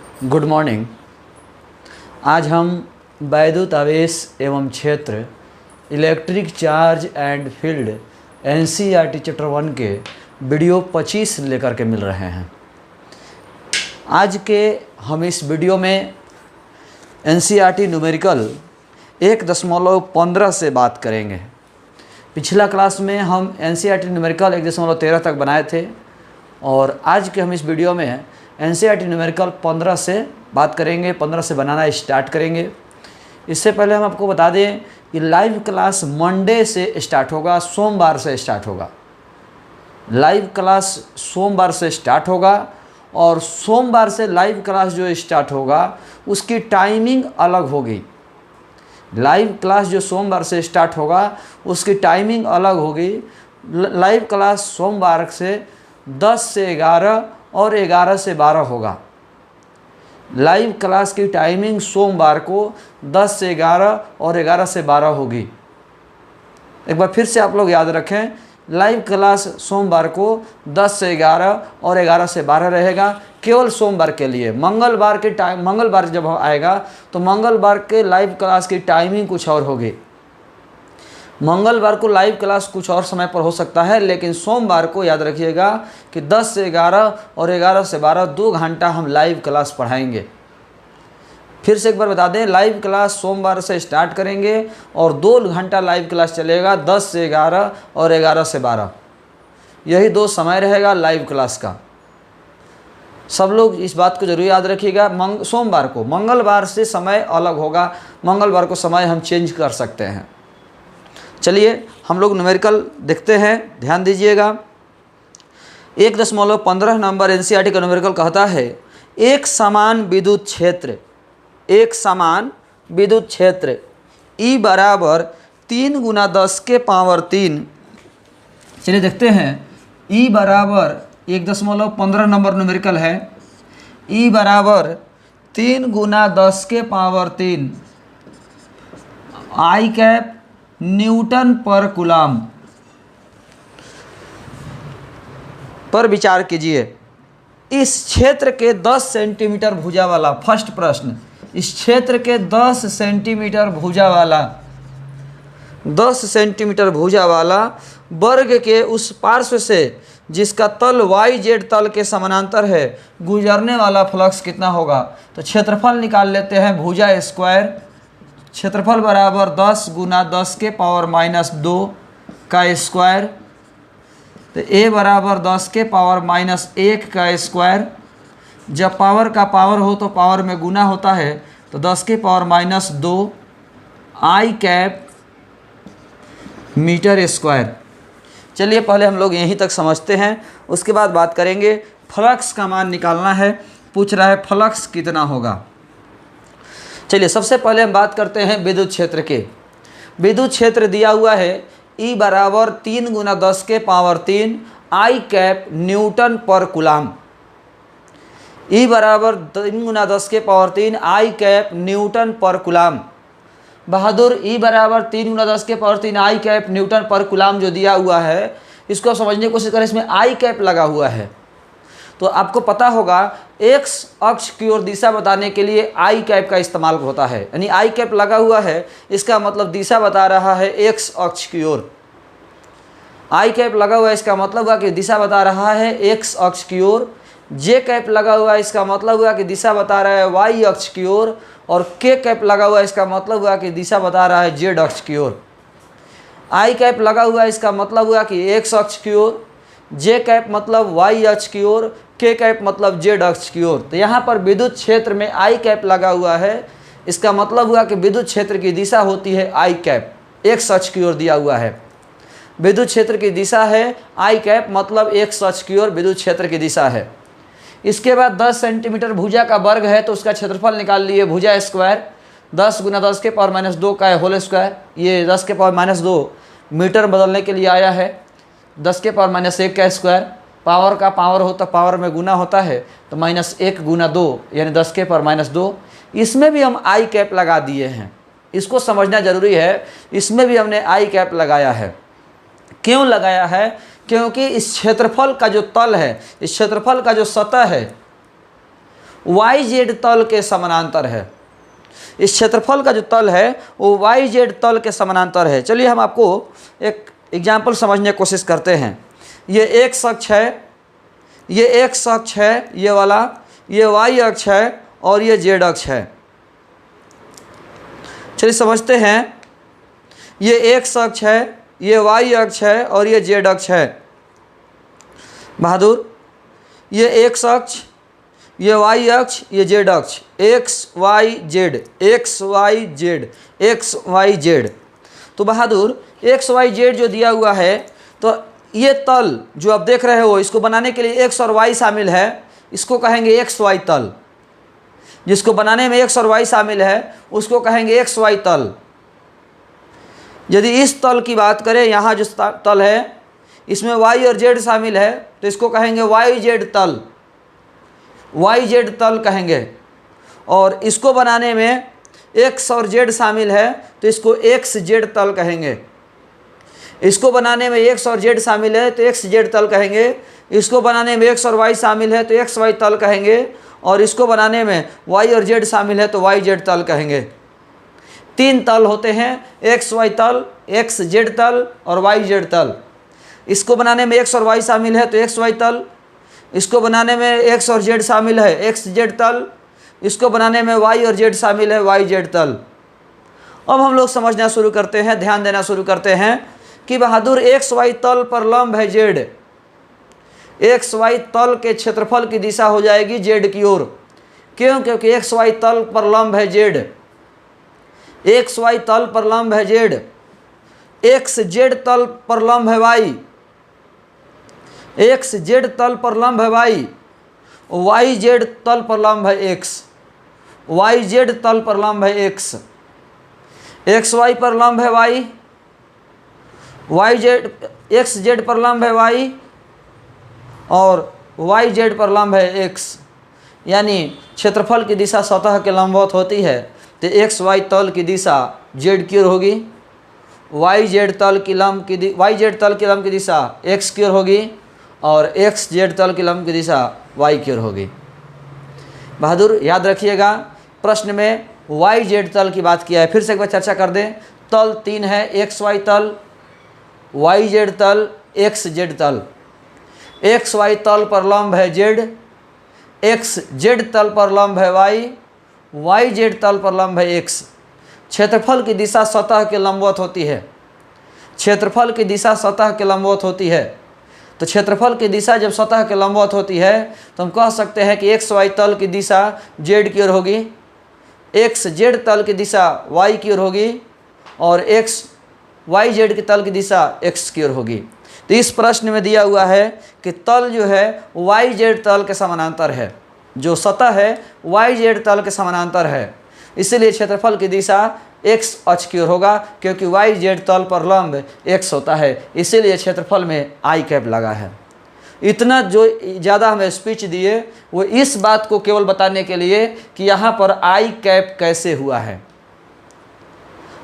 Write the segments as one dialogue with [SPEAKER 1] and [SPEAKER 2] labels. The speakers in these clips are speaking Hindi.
[SPEAKER 1] Good morning. आज हम वैद्युत आवेश एवं क्षेत्र, electric charge and field, NCERT chapter 1 के वीडियो 25 लेकर के मिल रहे हैं। आज के हम इस वीडियो में एनसीईआरटी न्यूमेरिकल 1.15 से बात करेंगे। पिछला क्लास में हम एनसीईआरटी न्यूमेरिकल 1.13 तक बनाए थे और आज के हम इस वीडियो में एनसीईआरटी न्यूमेरिकल 15 से बात करेंगे, 15 से बनाना स्टार्ट करेंगे। इससे पहले हम आपको बता दें कि लाइव क्लास मंडे से स्टार्ट होगा, सोमवार से स्टार्ट होगा। लाइव क्लास सोमवार से स्टार्ट होगा और सोमवार से लाइव क्लास जो स्टार्ट होगा उसकी टाइमिंग अलग होगी। लाइव क्लास जो सोमवार से स्टार्ट होगा उसकी टाइमिंग अलग होगी। लाइव क्लास सोमवार से 10 से 11 और 11 से 12 होगा। लाइव क्लास की टाइमिंग सोमवार को 10 से 11 और 11 से 12 होगी। एक बार फिर से आप लोग याद रखें, लाइव क्लास सोमवार को 10 से 11 और 11 से 12 रहेगा, केवल सोमवार के लिए। मंगलवार जब आएगा तो मंगलवार के लाइव क्लास की टाइमिंग कुछ और होगी। मंगलवार को लाइव क्लास कुछ और समय पर हो सकता है, लेकिन सोमवार को याद रखिएगा कि 10 से 11 और 11 से 12 2 घंटा हम लाइव क्लास पढ़ाएंगे। फिर से एक बार बता दें, लाइव क्लास सोमवार से स्टार्ट करेंगे और 2 घंटा लाइव क्लास चलेगा, 10 से 11 और 11 से 12। यही 2 समय रहेगा लाइव क्लास का। सब लोग इस बात को जरूर याद रखिएगा। सोमवार को, मंगलवार से समय अलग होगा। मंगलवार को समय हम चेंज कर सकते हैं। चलिए हम लोग न्यूमेरिकल देखते हैं, ध्यान दीजिएगा। 1.15 नंबर एनसीईआरटी का न्यूमेरिकल कहता है एक समान विद्युत क्षेत्र E बराबर 3 × 10 के पावर 3। चलिए देखते हैं, E बराबर 1.15 नंबर न्यूमेरिकल है। E बराबर 3 × 10 के पावर 3 आई कैप न्यूटन पर कूलम पर विचार कीजिए। इस क्षेत्र के 10 सेंटीमीटर भुजा वाला, फर्स्ट प्रश्न, इस क्षेत्र के 10 सेंटीमीटर भुजा वाला वर्ग के उस पार्श्व से जिसका तल YZ तल के समानांतर है गुजरने वाला फ्लक्स कितना होगा। तो क्षेत्रफल निकाल लेते हैं, भुजा स्क्वायर। क्षेत्रफल बराबर 10 × 10 के पावर -2 का स्क्वायर। तो A बराबर 10 के पावर -1 का स्क्वायर। जब पावर का पावर हो तो पावर में गुना होता है, तो 10 के पावर -2 आई कैप मीटर स्क्वायर। चलिए पहले हम लोग यहीं तक समझते हैं, उसके बाद बात करेंगे। फ्लक्स का मान निकालना है, पूछ रहा है फ्लक्स कितना होगा। चलिए सबसे पहले हम बात करते हैं विद्युत क्षेत्र के। विद्युत क्षेत्र दिया हुआ है E बराबर 3 × 10 के पावर 3 आई कैप न्यूटन पर कूलम। E बराबर 3 × 10 के पावर 3 आई कैप न्यूटन पर कूलम। बहादुर, E बराबर 3 × 10 के पावर 3 आई कैप न्यूटन पर कूलम जो दिया हुआ है, इसको समझने की कोशिश करें। इसमें आई कैप लगा हुआ है तो आपको पता होगा एक्स अक्ष की ओर दिशा बताने के लिए आई कैप का इस्तेमाल होता है। यानी आई कैप लगा हुआ है, इसका मतलब दिशा बता रहा है एक्स अक्ष की ओर। आई कैप लगा हुआ है, इसका मतलब हुआ कि दिशा बता रहा है एक्स अक्ष की ओर। जे कैप लगा हुआ है, इसका मतलब हुआ कि दिशा बता रहा है वाई अक्ष की ओर। और के कैप लगा हुआ है, इसका मतलब हुआ कि दिशा बता रहा है जेड अक्ष की ओर। आई कैप लगा हुआ है, इसका मतलब हुआ कि एक्स अक्ष की ओर। जे कैप मतलब वाई अक्ष की ओर, के कैप मतलब जेड अक्ष की ओर। तो यहाँ पर विद्युत क्षेत्र में आई कैप लगा हुआ है, इसका मतलब हुआ कि विद्युत क्षेत्र की दिशा होती है आई कैप, एक्स अक्ष की ओर दिया हुआ है। विद्युत क्षेत्र की दिशा है आई कैप, मतलब एक्स अक्ष की ओर विद्युत क्षेत्र की दिशा है। इसके बाद 10 सेंटीमीटर भुजा का वर्ग है तो उसका क्षेत्रफल निकाल लिए, भुजा स्क्वायर। 10 × 10 के पावर -2 का होल स्क्वायर। ये 10 के पावर -2 मीटर बदलने के लिए आया है। 10 के पावर -1 का स्क्वायर। पावर का पावर हो तो पावर में गुना होता है, तो -1 × 2 यानी 10 के पावर -2। इसमें भी हम आई कैप लगा दिए हैं, इसको समझना जरूरी है। इसमें भी हमने आई कैप लगाया है। क्यों लगाया है? क्योंकि इस क्षेत्रफल का जो तल है, इस क्षेत्रफल का जो सतह है, वाई जेड तल के समानांतर है। इस क्षेत्रफल का जो तल है वो वाई जेड तल के समानांतर है। चलिए हम आपको एक एग्जाम्पल समझने की कोशिश करते हैं। ये एक्स अक्ष है, ये एक्स अक्ष है ये वाला, ये वाई अक्ष है और ये जेड अक्ष है। चलिए समझते हैं। ये एक्स अक्ष है, ये वाई अक्ष है और ये जेड अक्ष है। बहादुर, ये एक्स अक्ष, ये वाई अक्ष, ये जेड अक्ष, X Y Z, X Y Z, X Y Z. तो बहादुर एक्स वाई जेड जो दिया हुआ है, तो ये तल जो आप देख रहे हो इसको बनाने के लिए एक्स और वाई शामिल है, इसको कहेंगे एक्स वाई तल। जिसको बनाने में एक्स और वाई शामिल है उसको कहेंगे एक्स वाई तल। यदि इस तल की बात करें, यहाँ जो तल है इसमें वाई और जेड शामिल है तो इसको कहेंगे वाई जेड तल, वाई जेड तल कहेंगे। और इसको बनाने में एक्स और जेड शामिल है तो इसको एक्स जेड तल कहेंगे। इसको बनाने में एक्स और जेड शामिल है तो एक्स जेड तल कहेंगे। इसको बनाने में एक्स और वाई शामिल है तो एक्स वाई तल कहेंगे। और इसको बनाने में वाई और जेड शामिल है तो वाई जेड तल कहेंगे। तीन तल होते हैं, एक्स वाई तल, एक्स जेड तल और वाई जेड तल। इसको बनाने में एक्स और वाई शामिल है तो एक्स वाई तल। इसको बनाने में एक्स और जेड शामिल है एक्स जेड तल। इसको बनाने में वाई और जेड शामिल है वाई जेड तल। अब हम लोग समझना शुरू करते हैं, ध्यान देना शुरू करते हैं कि बहादुर एक्स वाई तल पर लंब है जेड। एक्स वाई तल के क्षेत्रफल की दिशा हो जाएगी जेड की ओर। क्यों? क्योंकि एक्स वाई तल पर लंब है जेड, एक्स वाई तल पर लंब है जेड, एक्स जेड तल पर लंब है वाई, एक्स जेड तल पर लंब है वाई, वाई जेड तल पर लंब है एक्स, वाई जेड तल पर लंब है एक्स, एक्स वाई पर लंब है Y, Y Z X Z पर लंब है वाई और वाई जेड पर लंब है एक्स। यानी क्षेत्रफल की दिशा सतह के लंबवत होती है तो एक्स वाई तल की दिशा जेड की ओर होगी, वाई जेड तल की लंब की वाई जेड तल की लंब की दिशा एक्स की ओर होगी और एक्स जेड तल की लंब की दिशा वाई की ओर होगी। बहादुर याद रखिएगा, प्रश्न में वाई जेड तल की बात किया है। फिर से एक बार चर्चा कर दें। तल तीन है, एक्स वाई तल, वाई जेड तल, एक्स जेड तल। एक्स वाई तल पर लंब है जेड, एक्स जेड तल पर लंब है वाई, वाई जेड तल पर लंब है एक्स। क्षेत्रफल की दिशा सतह के लंबवत होती है, क्षेत्रफल की दिशा सतह के लंबवत होती है। तो क्षेत्रफल की दिशा जब सतह के लंबवत होती है तो हम कह सकते हैं कि एक्स वाई तल की दिशा जेड की ओर होगी, एक्स जेड तल की दिशा वाई की ओर होगी और एक्स वाई जेड की तल की दिशा एक्स की ओर होगी। तो इस प्रश्न में दिया हुआ है कि तल जो है वाई जेड तल के समानांतर है, जो सतह है वाई जेड तल के समानांतर है, इसलिए क्षेत्रफल की दिशा एक्स अक्ष की ओर होगा क्योंकि वाई जेड तल पर लंब एक्स होता है, इसीलिए क्षेत्रफल में आई कैप लगा है। इतना जो ज़्यादा हमें स्पीच दिए वो इस बात को केवल बताने के लिए कि यहाँ पर आई कैप कैसे हुआ है।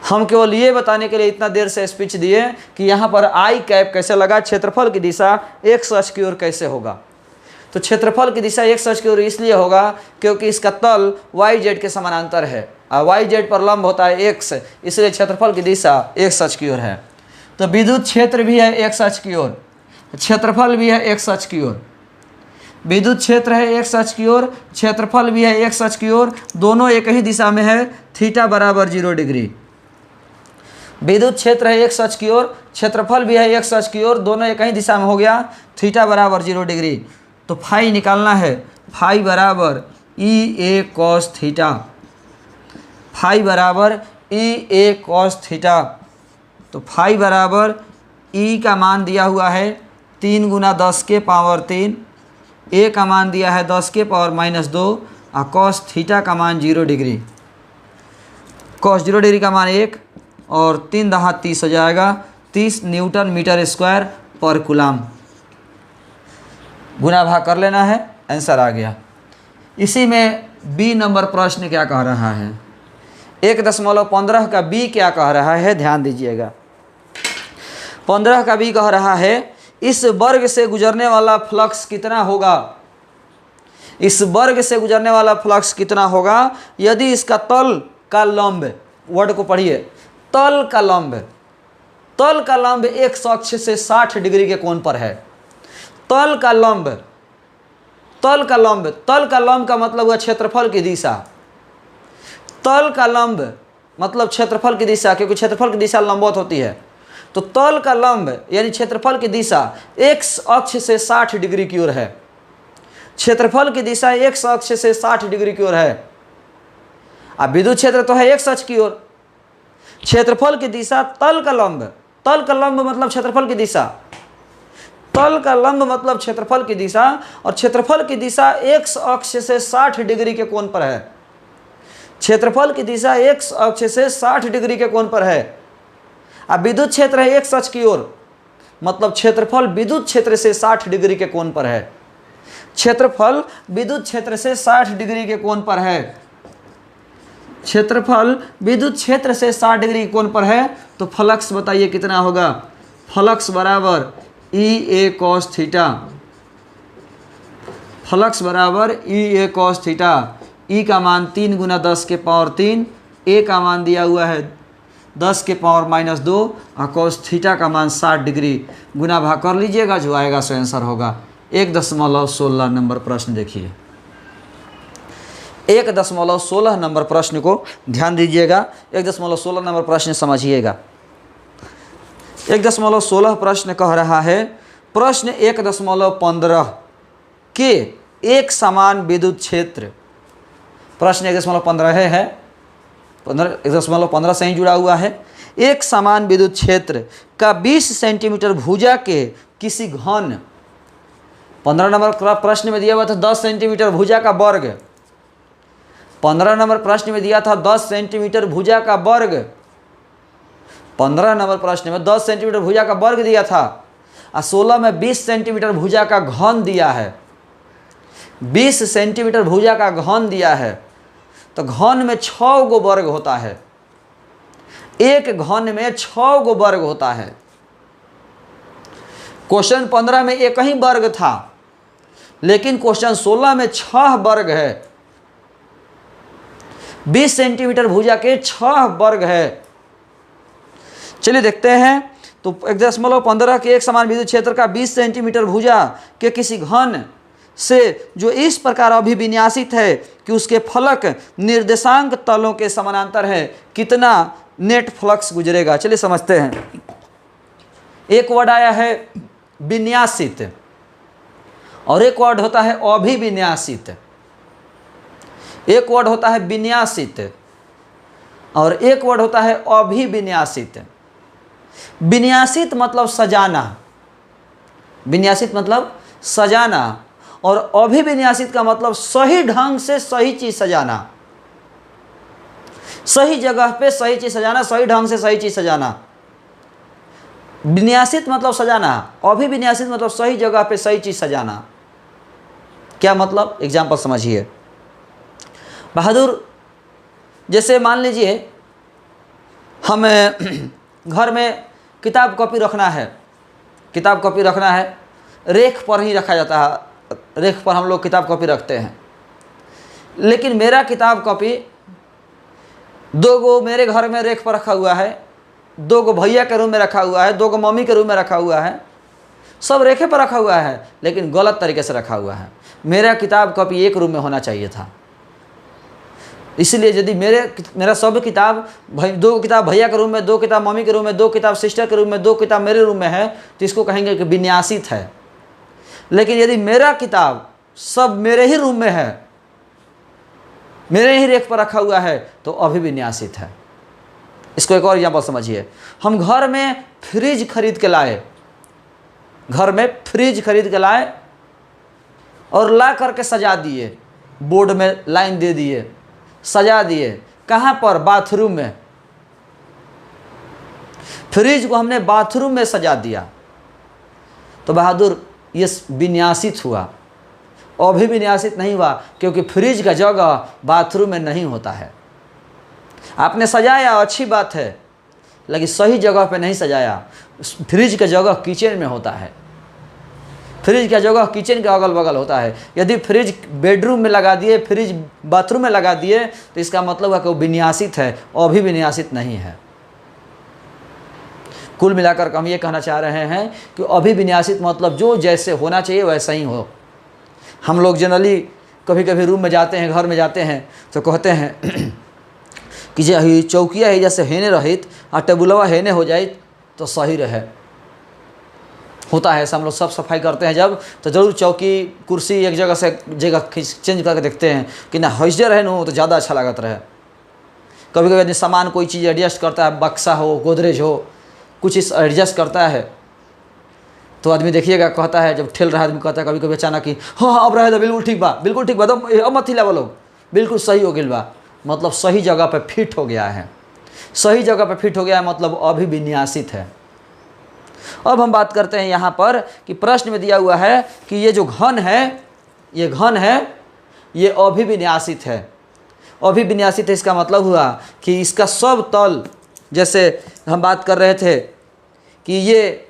[SPEAKER 1] हम केवल ये बताने के लिए इतना देर से स्पीच दिए कि यहाँ पर आई कैप कैसे लगा, क्षेत्रफल की दिशा एक्स अक्ष की ओर कैसे होगा। तो क्षेत्रफल की दिशा एक्स अक्ष की ओर इसलिए होगा क्योंकि इसका तल वाई जेड के समानांतर है और वाई जेड पर लंब होता है एक्स, इसलिए क्षेत्रफल की दिशा एक्स अक्ष की ओर है। तो विद्युत क्षेत्र भी है एक्स अक्ष की ओर, क्षेत्रफल भी है एक्स अक्ष की ओर। विद्युत क्षेत्र है एक्स अक्ष की ओर, क्षेत्रफल भी है एक्स अक्ष की ओर, दोनों एक ही दिशा में है, थीटा बराबर 0 डिग्री। विद्युत क्षेत्र है एक्स अक्ष की ओर, क्षेत्रफल भी है एक्स अक्ष की ओर, दोनों एक ही दिशा में हो गया, थीटा बराबर 0 डिग्री। तो फाई निकालना है, फाई बराबर ई ए कॉस थीटा, फाई बराबर ई ए कॉस थीटा। तो फाई बराबर ई का मान दिया हुआ है 3 गुना 10 के पावर 3, ए का मान दिया है 10 के पावर -2 और कॉस थीटा का मान 0 डिग्री। कॉस 0 डिग्री का मान 1 और 3 दहा 30 हो जाएगा, 30 न्यूटन मीटर स्क्वायर पर कूलम। गुना भाग कर लेना है, आंसर आ गया। इसी में बी नंबर प्रश्न क्या कह रहा है, 1.15 का बी क्या कह रहा है, ध्यान दीजिएगा। 15 का बी कह रहा है इस वर्ग से गुजरने वाला फ्लक्स कितना होगा। इस वर्ग से गुजरने वाला फ्लक्स कितना होगा यदि इसका तल का लंब, वर्ड को पढ़िए, तल का लंब, तल का लंब x अक्ष से 60 डिग्री के कोण पर है। तल का लंब, तल का लंब, तल का लंब का मतलब हुआ क्षेत्रफल की दिशा। तल का लंब मतलब क्षेत्रफल की दिशा, क्योंकि क्षेत्रफल की दिशा लंबवत होती है। तो तल का लंब यानी क्षेत्रफल की दिशा x अक्ष से 60 डिग्री की ओर है। क्षेत्रफल की दिशा x अक्ष से 60 डिग्री की ओर है। अब विद्युत क्षेत्र तो है x अक्ष की ओर। क्षेत्रफल की दिशा तल का लंब, तल का लंब मतलब क्षेत्रफल की दिशा, तल का लंब मतलब क्षेत्रफल की दिशा, और क्षेत्रफल की दिशा x अक्ष से 60 डिग्री के कोण पर है। क्षेत्रफल की दिशा x अक्ष से 60 डिग्री के कोण पर है। अब विद्युत क्षेत्र है x अक्ष की ओर, मतलब क्षेत्रफल विद्युत क्षेत्र से 60 डिग्री के कोण पर है। क्षेत्रफल विद्युत क्षेत्र से 60 डिग्री के कोण पर है। क्षेत्रफल विद्युत क्षेत्र से 60 डिग्री के कोण पर है। तो फ्लक्स बताइए कितना होगा। फ्लक्स बराबर E a cos theta, flux बराबर E a cos theta. E का मान 3 गुना 10 के पावर 3, A का मान दिया हुआ है 10 के पावर -2 और cos थीटा का मान 60 डिग्री। गुना भाग कर लीजिएगा, जो आएगा सो आंसर होगा। 1.16 नंबर प्रश्न देखिए, 1.16 नंबर प्रश्न को ध्यान दीजिएगा। 1.16 नंबर प्रश्न समझिएगा। 1.16 प्रश्न कह रहा है, प्रश्न 1.15 के एक समान विद्युत क्षेत्र, प्रश्न 1.15 है 1.15 से ही जुड़ा हुआ है। एक समान विद्युत क्षेत्र का 20 सेंटीमीटर भुजा के किसी घन, 15 नंबर प्रश्न में दिया हुआ था 10 सेंटीमीटर भुजा का वर्ग, 15 नंबर प्रश्न में दिया था 10 सेंटीमीटर भुजा का वर्ग, 15 नंबर प्रश्न में 10 सेंटीमीटर भुजा का वर्ग दिया था, और 16 में 20 सेंटीमीटर भुजा का घन दिया है। 20 सेंटीमीटर भुजा का घन दिया है, तो घन में 6 गो वर्ग होता है। एक घन में 6 गो वर्ग होता है। क्वेश्चन 15 में एक ही वर्ग था, लेकिन क्वेश्चन 16 में 6 वर्ग है। 20 सेंटीमीटर भुजा के 6 वर्ग है। चलिए देखते हैं। तो 1.15 के एक समान विद्युत क्षेत्र का 20 सेंटीमीटर भुजा के किसी घन से जो इस प्रकार अभिविन्यासित है कि उसके फलक निर्देशांक तलों के समानांतर है, कितना नेट फ्लक्स गुजरेगा। चलिए समझते हैं। एक वर्ड आया है विन्यासित, और एक वर्ड होता है अभिविन्यासित। एक वर्ड होता है विन्यासित और एक वर्ड होता है अभिविन्यासित। विन्यासित मतलब सजाना, विन्यासित मतलब सजाना, और अभिविन्यासित का मतलब सही ढंग से सही चीज सजाना, सही जगह पे सही चीज सजाना, सही ढंग से सही चीज सजाना। विन्यासित मतलब सजाना, अभिविन्यासित मतलब सही जगह पे सही चीज सजाना। क्या मतलब, एग्जाम्पल समझिए। बहादुर, जैसे मान लीजिए हमें घर में किताब कॉपी रखना है, किताब कॉपी रखना है, रेख पर ही रखा जाता है, रेख पर हम लोग किताब कॉपी रखते हैं। लेकिन मेरा किताब कॉपी 2 गो मेरे घर में रेख पर रखा हुआ है, 2 गो भैया के रूम में रखा हुआ है, 2 गो मम्मी के रूम में रखा हुआ है, सब रेखे पर रखा हुआ है, लेकिन गलत तरीके से रखा हुआ है। मेरा किताब कॉपी एक रूम में होना चाहिए था। इसलिए यदि मेरा सब किताब 2 किताब भैया के रूम में, 2 किताब मम्मी के रूम में, 2 किताब सिस्टर के रूम में, 2 किताब मेरे रूम में है, तो इसको कहेंगे कि विन्यासित है। लेकिन यदि मेरा किताब सब मेरे ही रूम में है, मेरे ही रेख पर रखा हुआ है, तो अभिविन्यासित है। इसको एक और एग्जाम्पल समझिए। हम घर में फ्रिज खरीद के लाए, घर में फ्रिज खरीद के लाए और ला करके सजा दिए, बोर्ड में लाइन दे दिए, सजा दिए। कहाँ पर? बाथरूम में। फ्रिज को हमने बाथरूम में सजा दिया, तो बहादुर ये विन्यासित हुआ, अभिविन्यासित नहीं हुआ, क्योंकि फ्रिज का जगह बाथरूम में नहीं होता है। आपने सजाया, अच्छी बात है, लेकिन सही जगह पे नहीं सजाया। फ्रिज का जगह किचन में होता है। फ्रिज का जगह किचन के अगल बगल होता है। यदि फ्रिज बेडरूम में लगा दिए, फ्रिज बाथरूम में लगा दिए, तो इसका मतलब है कि वो विन्यासित है, अभिविन्यासित नहीं है। कुल मिलाकर हम ये कहना चाह रहे हैं कि अभिविन्यासित मतलब जो जैसे होना चाहिए वैसा ही हो। हम लोग जनरली कभी कभी रूम में जाते हैं, घर में जाते हैं, तो कहते हैं कि जे चौकिया है जैसे हेने रहित और टेबुलवा हेने हो जाए तो सही रहे। होता है ऐसा, हम लोग सब सफाई करते हैं जब, तो ज़रूर चौकी कुर्सी एक जगह से जगह चेंज करके देखते हैं कि ना हौजे रहे न तो ज़्यादा अच्छा लगता रहे। कभी कभी यदि सामान कोई चीज़ एडजस्ट करता है, बक्सा हो, गोदरेज हो, कुछ इस एडजस्ट करता है, तो आदमी देखिएगा कहता है, जब ठेल रहा है आदमी कहता है कभी कभी अचानक कि हाँ अब रहे तो बिल्कुल ठीक बा, बिल्कुल ठीक बा, तो अब मत हिला बोलो, बिल्कुल सही हो गया बा, मतलब सही जगह पे फिट हो गया है। सही जगह पे फिट हो गया है मतलब अभिविन्यासित है। अब हम बात करते हैं यहाँ पर कि प्रश्न में दिया हुआ है कि ये जो घन है, ये घन है, ये अभिविन्यासित है। अभिविन्यासित है इसका मतलब हुआ कि इसका सब तल, जैसे हम बात कर रहे थे कि ये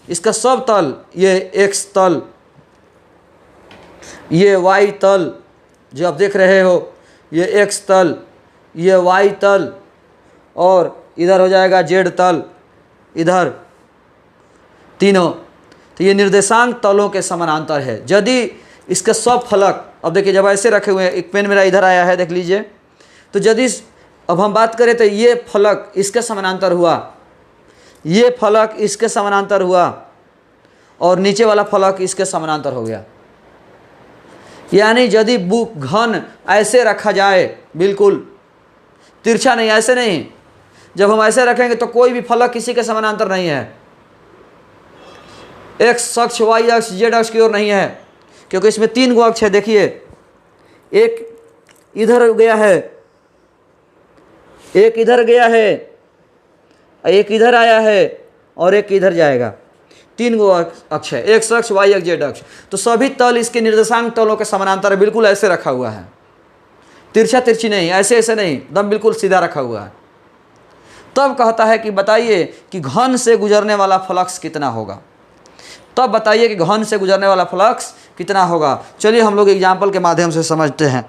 [SPEAKER 1] इसका सब तल, ये एक्स तल, ये वाई तल जो आप देख रहे हो, ये एक्स तल, ये वाई तल, और इधर हो जाएगा जेड तल, इधर तीनों, तो ये निर्देशांक तलों के समानांतर है। यदि इसके सब फलक, अब देखिए जब ऐसे रखे हुए हैं, एक पेन मेरा इधर आया है देख लीजिए, तो यदि अब हम बात करें तो ये फलक इसके समानांतर हुआ, ये फलक इसके समानांतर हुआ, और नीचे वाला फलक इसके समानांतर हो गया। यानी यदि बुक घन ऐसे रखा जाए, बिल्कुल तिरछा नहीं, ऐसे नहीं, जब हम ऐसे रखेंगे तो कोई भी फलक किसी के समानांतर नहीं है, एक्स अक्ष, वाई अक्ष, जेड अक्ष की ओर नहीं है, क्योंकि इसमें 3 गो अक्ष है। देखिए एक इधर गया है, एक इधर गया है, एक इधर आया है, और एक इधर जाएगा। 3 गो अक्ष है, एक्स अक्ष, वाई अक्ष, जेड अक्ष। तो सभी तल इसके निर्देशांक तलों के समानांतर बिल्कुल ऐसे रखा हुआ है, तिरछा तिरछी नहीं, ऐसे ऐसे नहीं, दम बिल्कुल सीधा रखा हुआ है। तब कहता है कि बताइए कि घन से गुजरने वाला फ्लक्स कितना होगा। तब बताइए कि घन से गुजरने वाला फ्लक्स कितना होगा। चलिए हम लोग एग्जाम्पल के माध्यम से समझते हैं।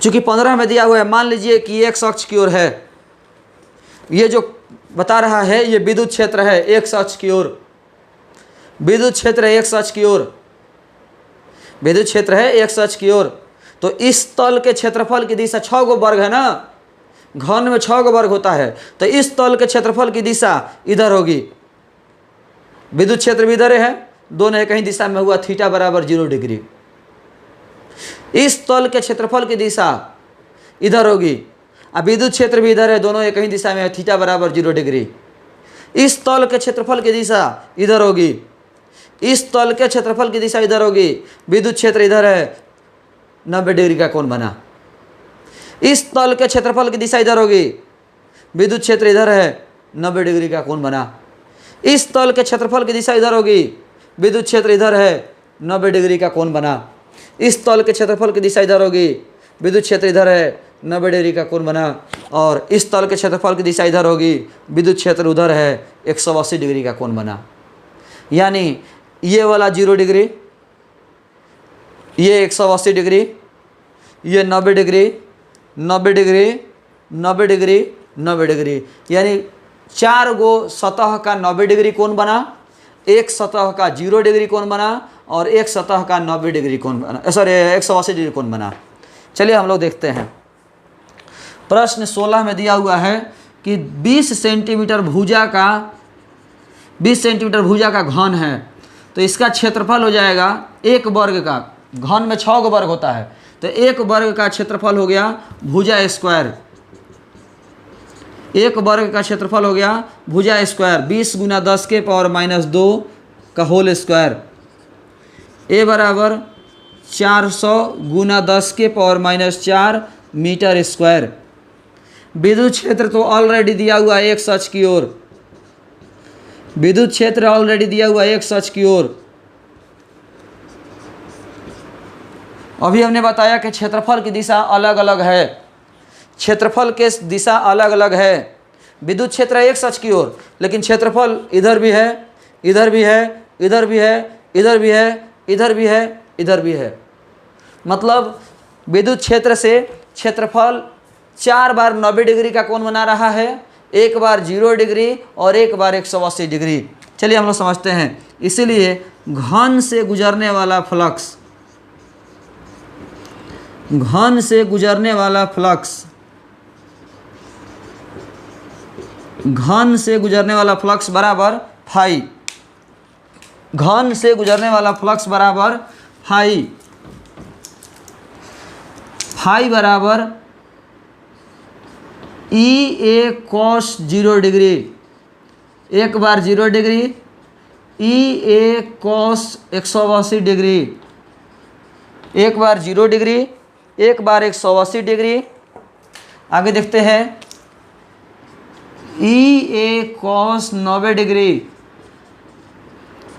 [SPEAKER 1] चूंकि 15 में दिया हुआ है, मान लीजिए कि एक्स अक्ष की ओर है, ये जो बता रहा है ये विद्युत क्षेत्र है एक्स अक्ष की ओर, विद्युत क्षेत्र है एक्स अक्ष की ओर, विद्युत क्षेत्र है एक्स अक्ष की ओर। तो इस तल के क्षेत्रफल की दिशा 6 गो वर्ग है ना, घन में 6 गो वर्ग होता है, तो इस तल के क्षेत्रफल की दिशा इधर होगी। विद्युत क्षेत्र भी इधर है, दोनों एक ही दिशा में हुआ, थीटा बराबर 0 डिग्री। इस तल के क्षेत्रफल की दिशा इधर होगी, अब विद्युत क्षेत्र भी इधर है, दोनों एक ही दिशा में है, थीटा बराबर 0 डिग्री। इस तल के क्षेत्रफल की दिशा इधर होगी, इस तल के क्षेत्रफल की दिशा इधर होगी, विद्युत क्षेत्र इधर है, 90 डिग्री का कोण बना। इस तल के क्षेत्रफल की दिशा इधर होगी, विद्युत क्षेत्र इधर है, 90 डिग्री का कोण बना। इस तल के क्षेत्रफल की दिशा इधर होगी, विद्युत क्षेत्र इधर है, 90 डिग्री का कोण बना। इस तल के क्षेत्रफल की दिशा इधर होगी, विद्युत क्षेत्र इधर है, 90 डिग्री का कोण बना। और इस तल के क्षेत्रफल की दिशा इधर होगी, विद्युत क्षेत्र उधर है, 180 डिग्री का कोण बना। यानी ये वाला 0 डिग्री, ये 180 डिग्री, ये 90 डिग्री, 90 डिग्री, 90 डिग्री, 90 डिग्री, यानी 4 गो सतह का 90 डिग्री कोण बना, एक सतह का 0 डिग्री कोण बना, और एक सतह का 90 डिग्री कोण बना, सॉरी 180 डिग्री कोण बना। चलिए हम लोग देखते हैं। प्रश्न 16 में दिया हुआ है कि 20 सेंटीमीटर भुजा का 20 सेंटीमीटर भुजा का घन है, तो इसका क्षेत्रफल हो जाएगा 1 वर्ग का, घन में 6 गो वर्ग होता है, तो 1 वर्ग का क्षेत्रफल हो गया भुजा स्क्वायर, 1 वर्ग का क्षेत्रफल हो गया भुजा स्क्वायर, 20 गुना 10 के पावर -2 का होल स्क्वायर, ए बराबर 400 गुना 10 के पावर -4 मीटर स्क्वायर। विद्युत क्षेत्र तो ऑलरेडी दिया हुआ है एक्स अक्ष की ओर, विद्युत क्षेत्र ऑलरेडी दिया हुआ है एक्स अक्ष की ओर। अभी हमने बताया कि क्षेत्रफल की दिशा अलग अलग है, क्षेत्रफल के दिशा अलग अलग है। विद्युत क्षेत्र है एक्स अक्ष की ओर, लेकिन क्षेत्रफल इधर भी है, इधर भी है, इधर भी है, इधर भी है, इधर भी है, इधर भी है। मतलब विद्युत क्षेत्र से क्षेत्रफल 4 बार 90 डिग्री का कोण बना रहा है, एक बार 0 डिग्री और एक बार 180 डिग्री। चलिए हम लोग समझते हैं। इसीलिए घन से गुजरने वाला फ्लक्स, घन से गुजरने वाला फ्लक्स, घन से गुजरने वाला फ्लक्स बराबर फाई, घन से गुजरने वाला फ्लक्स बराबर फाई, फाई बराबर ई ए कॉस 0 डिग्री, एक बार 0 डिग्री, ई ए कॉस 180 डिग्री, एक बार 0 डिग्री, एक बार 180 डिग्री। आगे देखते हैं, ई ए कॉस 90 डिग्री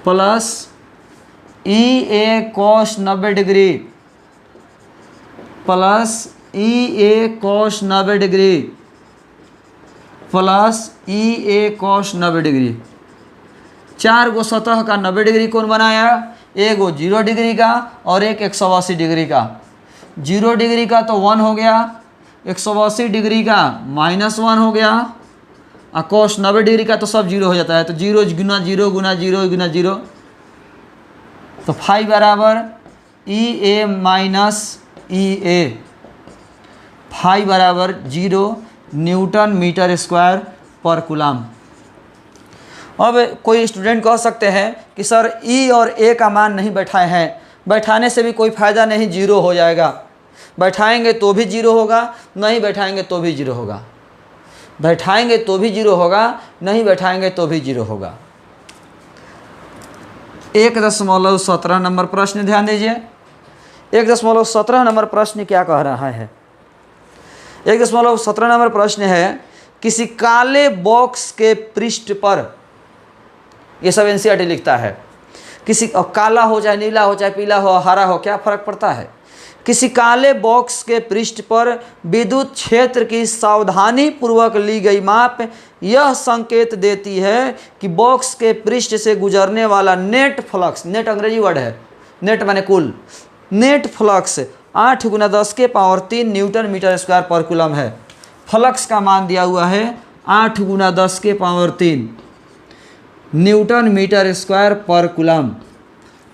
[SPEAKER 1] प्लस ई ए कॉस 90 डिग्री प्लस ई ए कॉस 90 डिग्री प्लस ई ए कॉस 90 डिग्री। 4 गो सतह का 90 डिग्री कोण बनाया, एक गो 0 डिग्री का और एक 180 डिग्री का। 0 डिग्री का तो 1 हो गया, 180 डिग्री का -1 हो गया, और कॉस 90 डिग्री का तो सब 0 हो जाता है, तो 0 गुना 0 गुना 0 गुना 0, तो फाई बराबर ई ए माइनस ई ए, फाई बराबर 0 न्यूटन मीटर स्क्वायर पर कूलम। अब कोई स्टूडेंट कह सकते हैं कि सर ई और ए का मान नहीं बैठाए हैं, बैठाने से भी कोई फ़ायदा नहीं, 0 हो जाएगा। बैठाएंगे तो भी 0 होगा, नहीं बैठाएंगे तो भी 0 होगा। बैठाएंगे तो भी 0 होगा, नहीं बैठाएंगे तो भी 0 होगा। 1.17 नंबर प्रश्न ध्यान दीजिए। 1.17 नंबर प्रश्न क्या कह रहा है? 1.17 नंबर प्रश्न है, किसी काले बॉक्स के पृष्ठ पर, ये सब एनसीईआरटी लिखता है, किसी काला हो चाहे नीला हो चाहे पीला हो हरा हो, क्या फ़र्क पड़ता है, किसी काले बॉक्स के पृष्ठ पर विद्युत क्षेत्र की सावधानी पूर्वक ली गई माप यह संकेत देती है कि बॉक्स के पृष्ठ से गुजरने वाला नेट फ्लक्स, नेट अंग्रेजी वर्ड है, नेट माने कुल, net flux 8 × 10⁻³ newton metre square पर कूलम है। फ्लक्स का मान दिया हुआ है 8 × 10⁻³ न्यूटन मीटर स्क्वायर पर कूलम।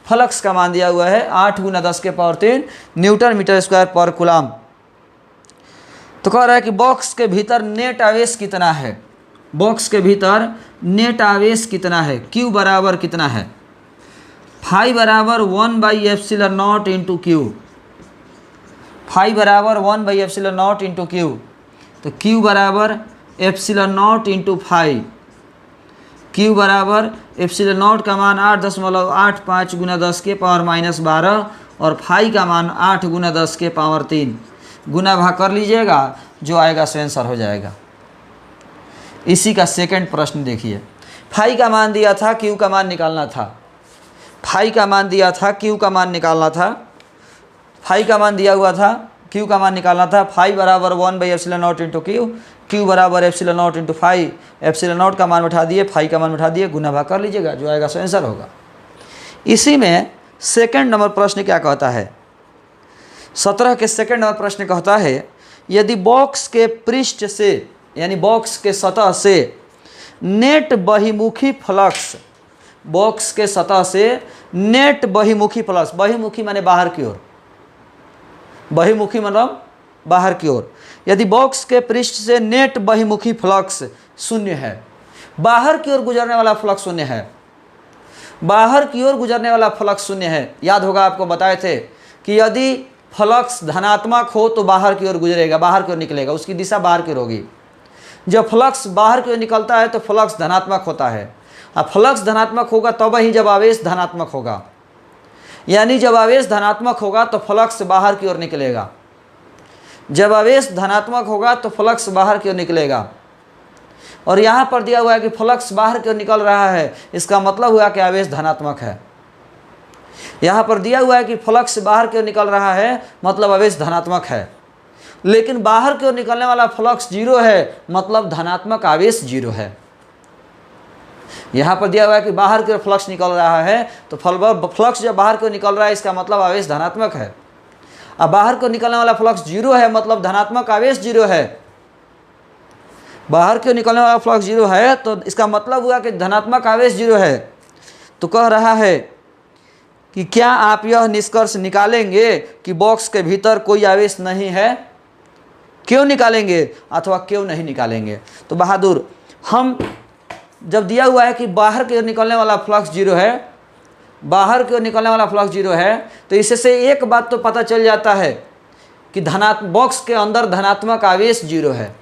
[SPEAKER 1] फ्लक्स का मान दिया हुआ है 8 × 10⁻³ न्यूटन मीटर स्क्वायर पर कूलम। तो कह रहा है कि बॉक्स के भीतर नेट आवेश कितना है, बॉक्स के भीतर नेट आवेश कितना है, Q बराबर कितना है, फाई बराबर 1/ε0 इंटू Q, फाई बराबर 1/ε0 इंटू Q, तो Q बराबर ε0 इंटू फाई, Q बराबर ε0 का मान 8.85 × 10⁻⁻12 और फाई का मान 8 × 10⁻³ गुना भाग कर लीजिएगा, जो आएगा सो आंसर हो जाएगा। इसी का सेकंड प्रश्न देखिए। फाई का मान दिया था, Q का मान निकालना था, फाई का मान दिया था, Q का मान निकालना था, फाई का मान दिया हुआ था, Q का मान निकालना था। फाई बराबर 1/ε0 इंटू Q, Q बराबर ε0 इंटू फाई, ε0 का मान बैठा दिए, फाई का मान बैठा दिए, गुना भाग कर लीजिएगा, जो आएगा सो आंसर होगा। इसी में सेकंड नंबर प्रश्न क्या कहता है, 17 के सेकंड नंबर प्रश्न कहता है, यदि बॉक्स के पृष्ठ से यानी बॉक्स के सतह से नेट बहिमुखी फ्लक्स, बॉक्स के सतह से नेट बहिमुखी फ्लक्स, बहिमुखी माने बाहर की ओर, बहिमुखी मतलब बाहर की ओर, यदि बॉक्स के पृष्ठ से नेट बहिमुखी फ्लक्स 0 है, बाहर की ओर गुजरने वाला फ्लक्स 0 है, बाहर की ओर गुजरने वाला फ्लक्स 0 है। याद होगा आपको बताए थे कि यदि फ्लक्स धनात्मक हो तो बाहर की ओर गुजरेगा, बाहर की ओर निकलेगा, उसकी दिशा बाहर की ओर होगी। जब फ्लक्स बाहर की ओर निकलता है तो फ्लक्स धनात्मक होता है, और फ्लक्स धनात्मक होगा तब ही जब आवेश धनात्मक होगा, यानी जब आवेश धनात्मक होगा तो फ्लक्स बाहर की ओर निकलेगा, जब आवेश धनात्मक होगा तो फ्लक्स बाहर की ओर निकलेगा। और यहाँ पर दिया हुआ है कि फ्लक्स बाहर की ओर निकल रहा है, इसका मतलब हुआ कि आवेश धनात्मक है। यहाँ पर दिया हुआ है कि फ्लक्स बाहर की ओर निकल रहा है, मतलब आवेश धनात्मक है, लेकिन बाहर की ओर निकलने वाला फ्लक्स 0 है, मतलब धनात्मक आवेश 0 है। यहाँ पर दिया हुआ है कि बाहर की ओर फ्लक्स निकल रहा है, तो फ्लक्स जब बाहर की ओर निकल रहा है इसका मतलब आवेश धनात्मक है। अब बाहर को निकलने वाला फ्लक्स जीरो है, मतलब धनात्मक आवेश जीरो है। बाहर की ओर निकलने वाला फ्लक्स जीरो है तो इसका मतलब हुआ कि धनात्मक आवेश जीरो है। तो कह रहा है कि क्या आप यह निष्कर्ष निकालेंगे कि बॉक्स के भीतर कोई आवेश नहीं है? क्यों निकालेंगे अथवा क्यों नहीं निकालेंगे? तो बहादुर, हम जब दिया हुआ है कि बाहर की ओर निकलने वाला फ्लक्स जीरो है, बाहर की ओर निकलने वाला फ्लक्स जीरो है, तो इससे एक बात तो पता चल जाता है कि बॉक्स के अंदर धनात्मक आवेश जीरो है।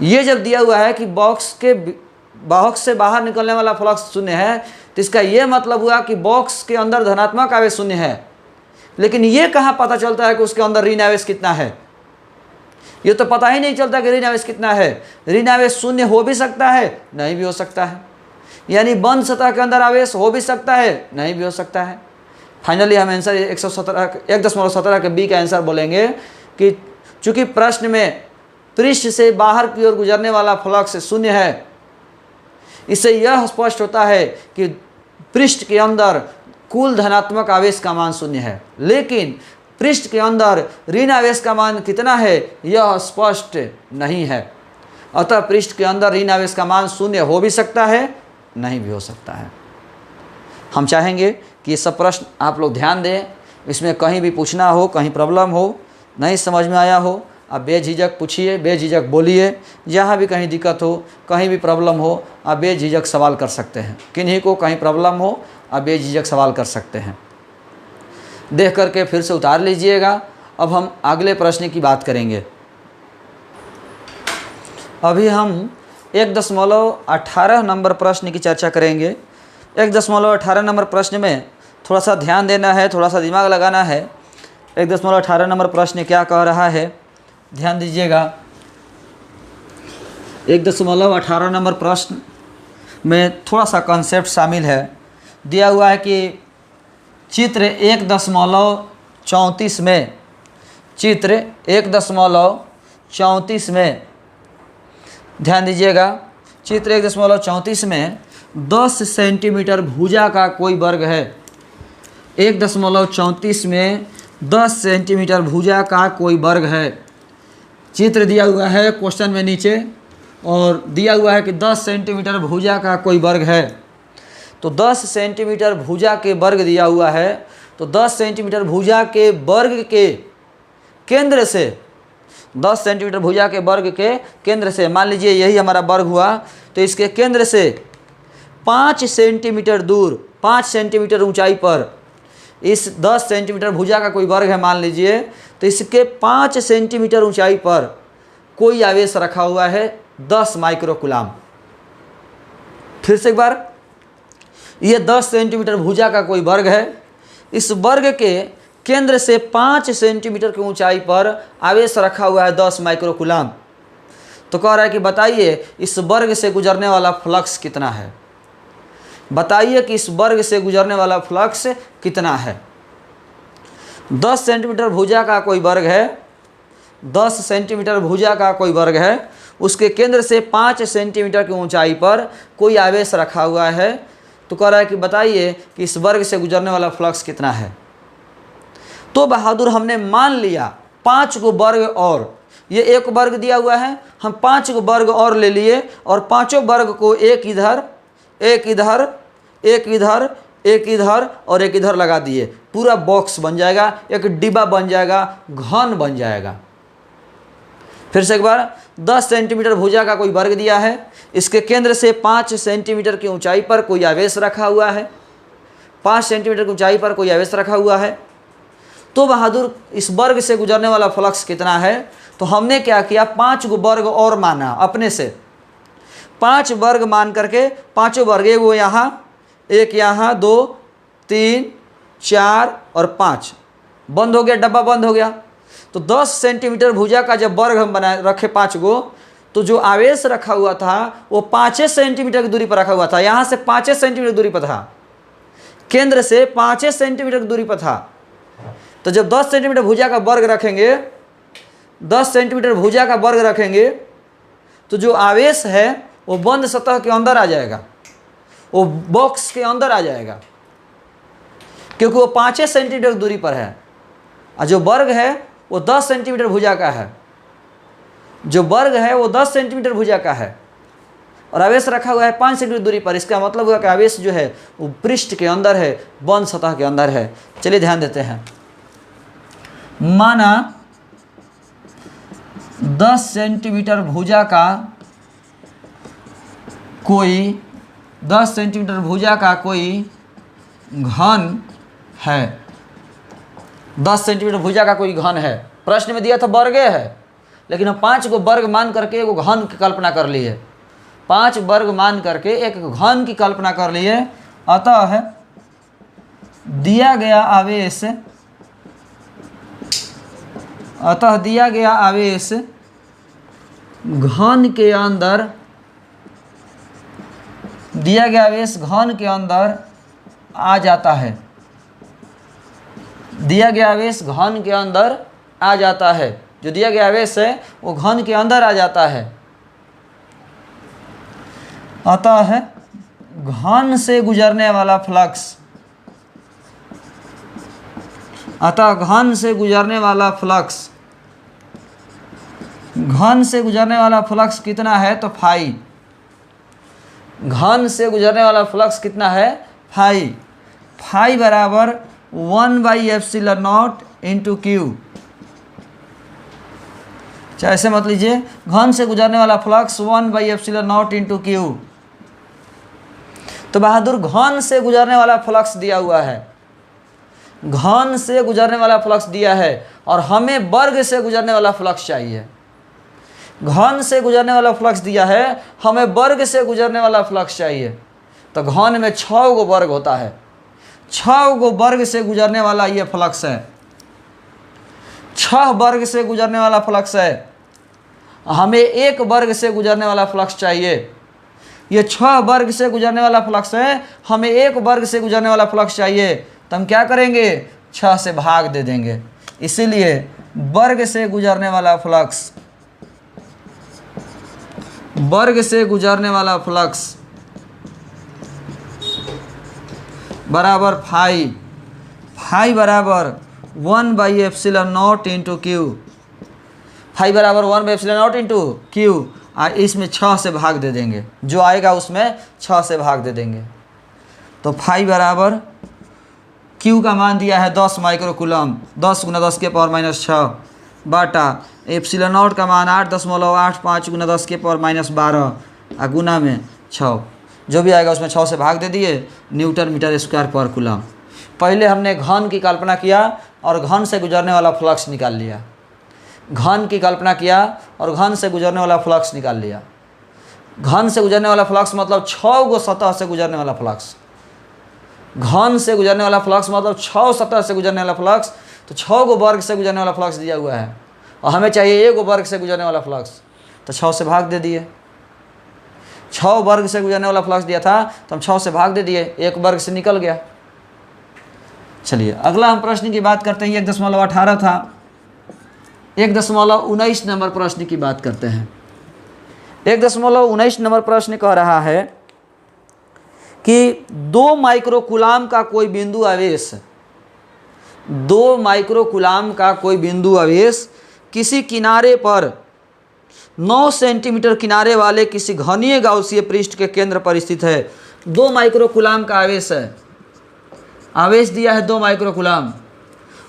[SPEAKER 1] ये जब दिया हुआ है कि बॉक्स से बाहर निकलने वाला फ्लक्स शून्य है, तो इसका यह मतलब हुआ कि बॉक्स के अंदर धनात्मक आवेश शून्य है। लेकिन ये कहाँ पता चलता है कि उसके अंदर ऋण आवेश कितना है? ये तो पता ही नहीं चलता कि ऋण आवेश कितना है। ऋण आवेश शून्य हो भी सकता है, नहीं भी हो सकता है। यानी बंद सतह के अंदर आवेश हो भी सकता है, नहीं भी हो सकता है। फाइनली हम आंसर 1.17 के बी का आंसर बोलेंगे कि चूंकि प्रश्न में पृष्ठ से बाहर की ओर गुजरने वाला फ्लक्स शून्य है, इससे यह स्पष्ट होता है कि पृष्ठ के अंदर कुल धनात्मक आवेश का मान शून्य है। लेकिन पृष्ठ के अंदर ऋण आवेश का मान कितना है यह स्पष्ट नहीं है। अतः पृष्ठ के अंदर ऋण आवेश का मान शून्य हो भी सकता है, नहीं भी हो सकता है। हम चाहेंगे कि ये सब प्रश्न आप लोग ध्यान दें। इसमें कहीं भी पूछना हो, कहीं प्रॉब्लम हो, नहीं समझ में आया हो, आप बेझिझक पूछिए, बेझिझक बोलिए। जहाँ भी कहीं दिक्कत हो, कहीं भी प्रॉब्लम हो, आप बेझिझक सवाल कर सकते हैं। किन्हीं को कहीं प्रॉब्लम हो, आप बेझिझक सवाल कर सकते हैं। देख करके फिर से उतार लीजिएगा। अब हम अगले प्रश्न की बात करेंगे। अभी हम 1.18 नंबर प्रश्न की चर्चा करेंगे। 1.18 नंबर प्रश्न में थोड़ा सा ध्यान देना है, थोड़ा सा दिमाग लगाना है। 1.18 नंबर प्रश्न क्या कह रहा है, ध्यान दीजिएगा। 1.18 नंबर प्रश्न में थोड़ा सा कॉन्सेप्ट शामिल है। दिया हुआ है कि चित्र 1.34 में, चित्र 1.34 में ध्यान दीजिएगा। चित्र 1.34 में 10 सेंटीमीटर भुजा का कोई वर्ग है। 1.34 में 10 सेंटीमीटर भुजा का कोई वर्ग है। चित्र दिया हुआ है क्वेश्चन में नीचे, और दिया हुआ है कि 10 सेंटीमीटर भुजा का कोई वर्ग है। तो 10 सेंटीमीटर भुजा के वर्ग दिया हुआ है। तो 10 सेंटीमीटर भुजा के वर्ग के केंद्र से, 10 सेंटीमीटर भुजा के वर्ग के केंद्र से, मान लीजिए यही हमारा वर्ग हुआ, तो इसके केंद्र से 5 सेंटीमीटर दूर, 5 सेंटीमीटर ऊंचाई पर इस 10 सेंटीमीटर भुजा का कोई वर्ग है मान लीजिए, तो इसके 5 सेंटीमीटर ऊंचाई पर कोई आवेश रखा हुआ है 10 माइक्रोकूलाम। फिर से एक बार, ये 10 सेंटीमीटर भुजा का कोई वर्ग है। इस वर्ग के केंद्र से 5 सेंटीमीटर की ऊंचाई पर आवेश रखा हुआ है 10 माइक्रोकूलाम। तो कह रहा है कि बताइए इस वर्ग से गुजरने वाला फ्लक्स कितना है। बताइए कि इस वर्ग से गुजरने वाला फ्लक्स कितना है। 10 सेंटीमीटर भुजा का कोई वर्ग है, 10 सेंटीमीटर भुजा का कोई वर्ग है, उसके केंद्र से 5 सेंटीमीटर की ऊंचाई पर कोई आवेश रखा हुआ है। तो कह रहा है कि बताइए कि इस वर्ग से गुजरने वाला फ्लक्स कितना है। तो बहादुर हमने मान लिया 5 को वर्ग, और ये एक वर्ग दिया हुआ है, हम 5 को वर्ग और ले लिए, और पांचों वर्ग को एक इधर, एक इधर, एक इधर, एक इधर और एक इधर लगा दिए। पूरा बॉक्स बन जाएगा, एक डिब्बा बन जाएगा, घन बन जाएगा। फिर से एक बार, 10 सेंटीमीटर भुजा का कोई वर्ग दिया है, इसके केंद्र से 5 सेंटीमीटर की ऊंचाई पर कोई आवेश रखा हुआ है, 5 सेंटीमीटर की ऊंचाई पर कोई आवेश रखा हुआ है। तो बहादुर इस वर्ग से गुजरने वाला फ्लक्स कितना है। तो हमने क्या किया, 5 को वर्ग और माना अपने से। 5 वर्ग मान करके पांचों वर्ग, वो यहाँ, एक यहाँ, 2, 3, 4 और 5 बंद हो गया, डब्बा बंद हो गया। तो 10 सेंटीमीटर भुजा का जब वर्ग हम बनाए रखे 5 को, तो जो आवेश रखा हुआ था वो 5 सेंटीमीटर की दूरी पर रखा हुआ था। यहाँ से 5 सेंटीमीटर दूरी पर था, केंद्र से 5 सेंटीमीटर की दूरी पर था। तो जब 10 सेंटीमीटर भुजा का वर्ग रखेंगे, 10 सेंटीमीटर भुजा का वर्ग रखेंगे, तो जो आवेश है वो बंद सतह के अंदर आ जाएगा, वो बॉक्स के अंदर आ जाएगा, क्योंकि वो 5 सेंटीमीटर दूरी पर है। और जो वर्ग है वो 10 सेंटीमीटर भुजा का है, जो वर्ग है वो 10 सेंटीमीटर भुजा का है, और आवेश रखा हुआ है 5 सेंटीमीटर दूरी पर। इसका मतलब हुआ कि आवेश जो है वो पृष्ठ के अंदर है, बंद सतह के अंदर है। चलिए ध्यान देते हैं। माना 10 सेंटीमीटर भुजा का कोई 10 सेंटीमीटर भुजा का कोई घन है, 10 सेंटीमीटर भुजा का कोई घन है। प्रश्न में दिया था वर्गे है, लेकिन हम 5 को वर्ग मान करके एक घन की कल्पना कर लिए, 5 वर्ग मान करके एक घन की कल्पना कर लिए। अतः दिया गया आवेश, घन के अंदर, दिया गया आवेश घन के अंदर आ जाता है, दिया गया आवेश घन के अंदर आ जाता है। जो दिया गया आवेश है वो घन के अंदर आ जाता है। अतः घन से गुजरने वाला फ्लक्स, अतः घन से गुजरने वाला फ्लक्स, घन से गुजरने वाला फ्लक्स कितना है? तो फाई। घन से गुजरने वाला फ्लक्स कितना है? फाई। फाई बराबर 1/ε0 इंटू क्यू। चाहे ऐसे मत लीजिए, घन से गुजरने वाला फ्लक्स 1/ε0 इंटू क्यू। तो बहादुर घन से गुजरने वाला फ्लक्स दिया हुआ है, घन से गुजरने वाला फ्लक्स दिया है, और हमें वर्ग से गुजरने वाला फ्लक्स चाहिए। घन से गुजरने वाला फ्लक्स दिया है, हमें वर्ग से गुजरने वाला फ्लक्स चाहिए। तो घन में 6 गो वर्ग होता है, 6 गो वर्ग से गुजरने वाला ये फ्लक्स है, 6 वर्ग से गुजरने वाला फ्लक्स है। हमें 1 वर्ग से गुजरने वाला फ्लक्स चाहिए। ये 6 वर्ग से गुजरने वाला फ्लक्स है, हमें 1 वर्ग से गुजरने वाला फ्लक्स चाहिए। तो हम क्या करेंगे? 6 से भाग दे देंगे। इसीलिए वर्ग से गुजरने वाला फ्लक्स, वर्ग से गुजरने वाला फ्लक्स बराबर फाई। फाई बराबर 1/ε0 इंटू क्यू। फाई बराबर 1/ε0 इंटू क्यू। और इसमें 6 से भाग दे देंगे, जो आएगा उसमें 6 से भाग दे देंगे। तो फाई बराबर क्यू का मान दिया है 10 माइक्रोकूलम, 10 × 10⁻⁻6 बाटा ε0 का मान 8.85 × 10⁻12 और गुना में 6। जो भी आएगा उसमें 6 से भाग दे दिए, न्यूटन मीटर स्क्वायर पर कूलम। पहले हमने घन की कल्पना किया और घन से गुजरने वाला फ्लक्स निकाल लिया, घन की कल्पना किया और घन से गुजरने वाला फ्लक्स निकाल लिया। घन से गुजरने वाला फ्लक्स मतलब 6 गो सतह से गुजरने वाला फ्लक्स। घन से गुजरने वाला फ्लक्स मतलब 6 सतह से गुजरने वाला फ्लक्स। तो 6 गो वर्ग से गुजरने वाला फ्लक्स दिया हुआ है, और हमें चाहिए 1 वर्ग से गुजरने वाला फ्लक्स। तो 6 से भाग दे दिए। 6 वर्ग से गुजरने वाला फ्लक्स दिया था, तो हम 6 से भाग दे दिए, 1 वर्ग से निकल गया। चलिए अगला हम प्रश्न की बात करते हैं। 1.18 था, 1.19 नंबर प्रश्न की बात करते हैं। 1.19 नंबर प्रश्न कह रहा है कि 2 माइक्रोकूलाम का कोई बिंदु आवेश, 2 माइक्रोकूलाम का कोई बिंदु आवेश किसी किनारे पर 9 सेंटीमीटर किनारे वाले किसी घनीय गाउसीय पृष्ठ के केंद्र पर स्थित है। 2 माइक्रोकूलाम का आवेश है, आवेश दिया है 2 माइक्रोकूलाम,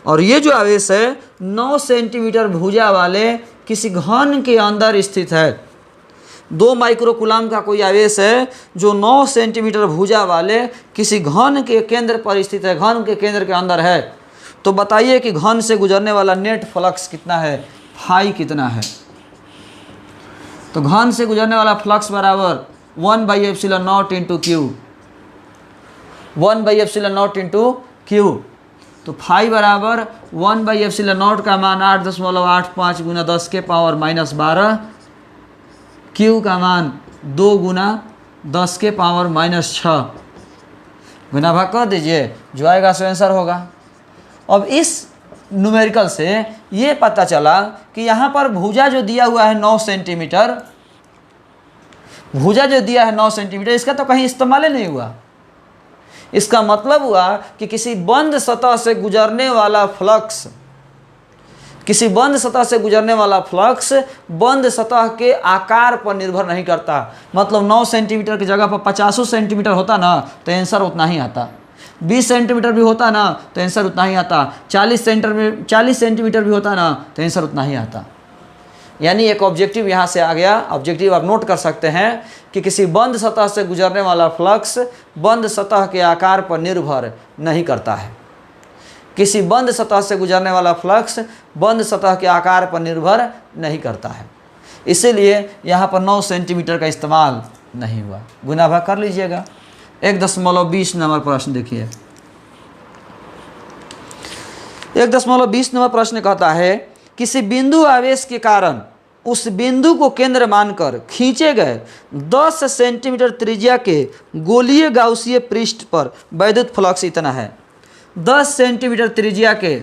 [SPEAKER 1] और ये जो आवेश है 9 सेंटीमीटर भुजा वाले किसी घन के अंदर स्थित है। 2 माइक्रोकूलाम का कोई आवेश है जो 9 सेंटीमीटर भुजा वाले किसी घन के केंद्र पर स्थित है, घन के केंद्र के अंदर है। तो बताइए कि घन से गुजरने वाला नेट फ्लक्स कितना है, फाई कितना है? तो घन से गुजरने वाला फ्लक्स बराबर 1/ε0 इंटू क्यू, 1/ε0 इंटू क्यू। तो फाई बराबर 1/ε0 का मान 8.85 × 10⁻12, क्यू का मान 2 × 10⁻6। गुना भाग कर दीजिए, जो आएगा सो आंसर होगा। अब इस न्यूमेरिकल से ये पता चला कि यहाँ पर भुजा जो दिया हुआ है 9 सेंटीमीटर, भुजा जो दिया है 9 सेंटीमीटर, इसका तो कहीं इस्तेमाल ही नहीं हुआ। इसका मतलब हुआ कि किसी बंद सतह से गुजरने वाला फ्लक्स, किसी बंद सतह से गुजरने वाला फ्लक्स बंद सतह के आकार पर निर्भर नहीं करता। मतलब 9 सेंटीमीटर की जगह पर 50 सेंटीमीटर होता ना तो आंसर उतना ही आता, 20 सेंटीमीटर भी होता ना तो आंसर उतना ही आता, 40 सेंटीमीटर भी होता ना तो आंसर उतना ही आता। यानी एक ऑब्जेक्टिव यहाँ से आ गया। ऑब्जेक्टिव आप नोट कर सकते हैं कि किसी बंद सतह से गुजरने वाला फ्लक्स बंद सतह के आकार पर निर्भर नहीं करता है। किसी बंद सतह से गुजरने वाला फ्लक्स बंद सतह के आकार पर निर्भर नहीं करता है, इसीलिए यहाँ पर 9 सेंटीमीटर का इस्तेमाल नहीं हुआ। गुना भाग कर लीजिएगा। 1.20 नंबर प्रश्न देखिए। 1.20 नंबर प्रश्न कहता है किसी बिंदु आवेश के कारण उस बिंदु को केंद्र मानकर खींचे गए 10 सेंटीमीटर त्रिज्या के गोलीय गाउसीय पृष्ठ पर वैद्युत फ्लक्स इतना है। 10 सेंटीमीटर त्रिज्या के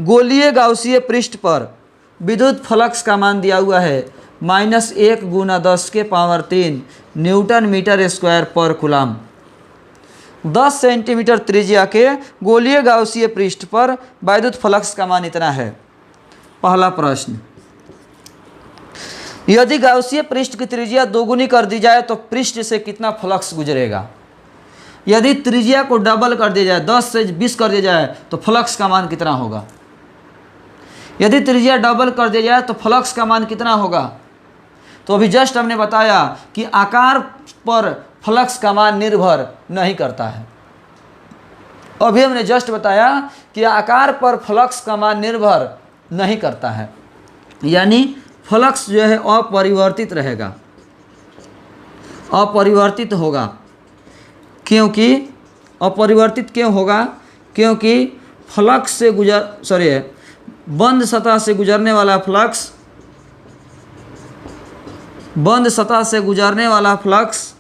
[SPEAKER 1] गोलीय गाउसीय पृष्ठ पर विद्युत फ्लक्स का मान दिया हुआ है -1 × 10⁻³ न्यूटन मीटर स्क्वायर पर कूलम। 10 सेंटीमीटर त्रिज्या के गोलीय गाउसीय पृष्ठ पर वैद्युत फ्लक्स का मान इतना है। पहला प्रश्न, यदि गाउसीय पृष्ठ की त्रिज्या दोगुनी कर दी जाए तो पृष्ठ से कितना फ्लक्स गुजरेगा। यदि त्रिज्या को डबल कर दिया जाए, 10 से 20 कर दिया जाए तो फ्लक्स का मान कितना होगा। यदि त्रिज्या डबल कर दिया जाए तो फ्लक्स का मान कितना होगा। तो अभी जस्ट हमने बताया कि आकार पर फ्लक्स का मान निर्भर नहीं करता है। अभी हमने जस्ट बताया कि आकार पर फ्लक्स का मान निर्भर नहीं करता है, यानी फ्लक्स जो है अपरिवर्तित रहेगा, अपरिवर्तित होगा। क्योंकि अपरिवर्तित क्यों होगा, क्योंकि फ्लक्स से बंद सतह से गुजरने वाला फ्लक्स, बंद सतह से गुजरने वाला फ्लक्स,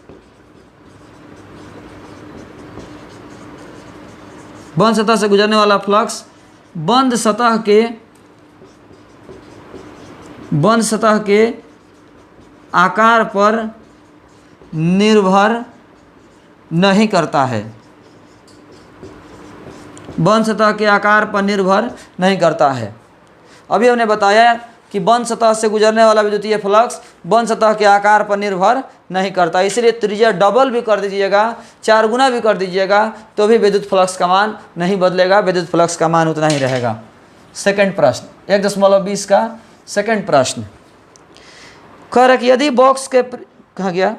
[SPEAKER 1] बंद सतह से गुजरने वाला फ्लक्स बंद सतह के आकार पर निर्भर नहीं करता है, बंद सतह के आकार पर निर्भर नहीं करता है। अभी हमने बताया कि बंद सतह से गुजरने वाला विद्युतीय फ्लक्स बंद सतह के आकार पर निर्भर नहीं करता, इसलिए त्रिज्या डबल भी कर दीजिएगा, 4 गुना भी कर दीजिएगा तो भी विद्युत फ्लक्स का मान नहीं बदलेगा, विद्युत फ्लक्स का मान उतना ही रहेगा। सेकंड प्रश्न 1.20 का सेकंड प्रश्न कह रहा है कि यदि बॉक्स के कहा गया,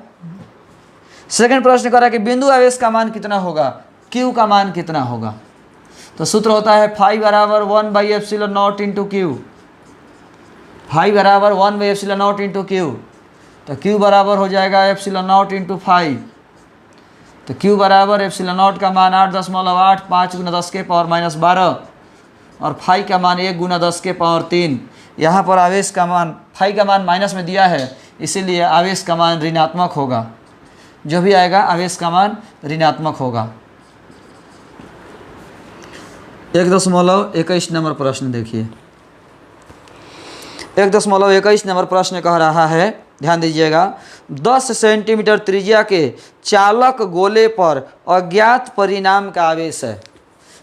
[SPEAKER 1] सेकंड प्रश्न कह रहा है कि बिंदु आवेश का मान कितना होगा, Q का मान कितना होगा। तो सूत्र होता है फाई बराबर 1/ε0 इंटू Q, फाई बराबर 1/ε0 इंटू Q। तो Q बराबर हो जाएगा ε0 इंटू फाई। तो Q बराबर ε0 का मान 8.8 5 × 10⁻12 और फाई का मान 1 × 10⁻3। यहाँ पर आवेश का मान, फाई का मान माइनस में दिया है, इसीलिए आवेश का मान ऋणात्मक होगा। जो भी आएगा आवेश का मान ऋणात्मक होगा। 1.21 नंबर प्रश्न देखिए। 1.21 नंबर प्रश्न कह रहा है, ध्यान दीजिएगा, 10 सेंटीमीटर त्रिज्या के चालक गोले पर अज्ञात परिमाण का आवेश है।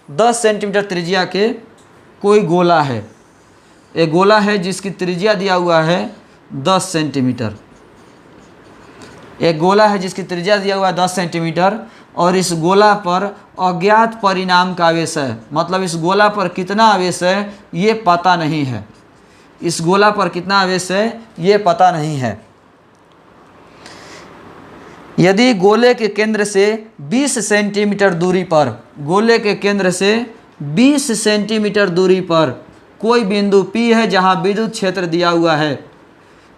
[SPEAKER 1] 10 सेंटीमीटर त्रिज्या के कोई गोला है, एक गोला है जिसकी त्रिज्या दिया हुआ है 10 सेंटीमीटर, एक गोला है जिसकी त्रिज्या दिया हुआ है 10 सेंटीमीटर और इस गोला पर अज्ञात परिमाण का आवेश है। मतलब इस गोला पर कितना आवेश है ये पता नहीं है, इस गोला पर कितना आवेश है ये पता नहीं है। यदि गोले के केंद्र से 20 सेंटीमीटर दूरी पर, गोले के केंद्र से 20 सेंटीमीटर दूरी पर कोई बिंदु P है जहां विद्युत क्षेत्र दिया हुआ है,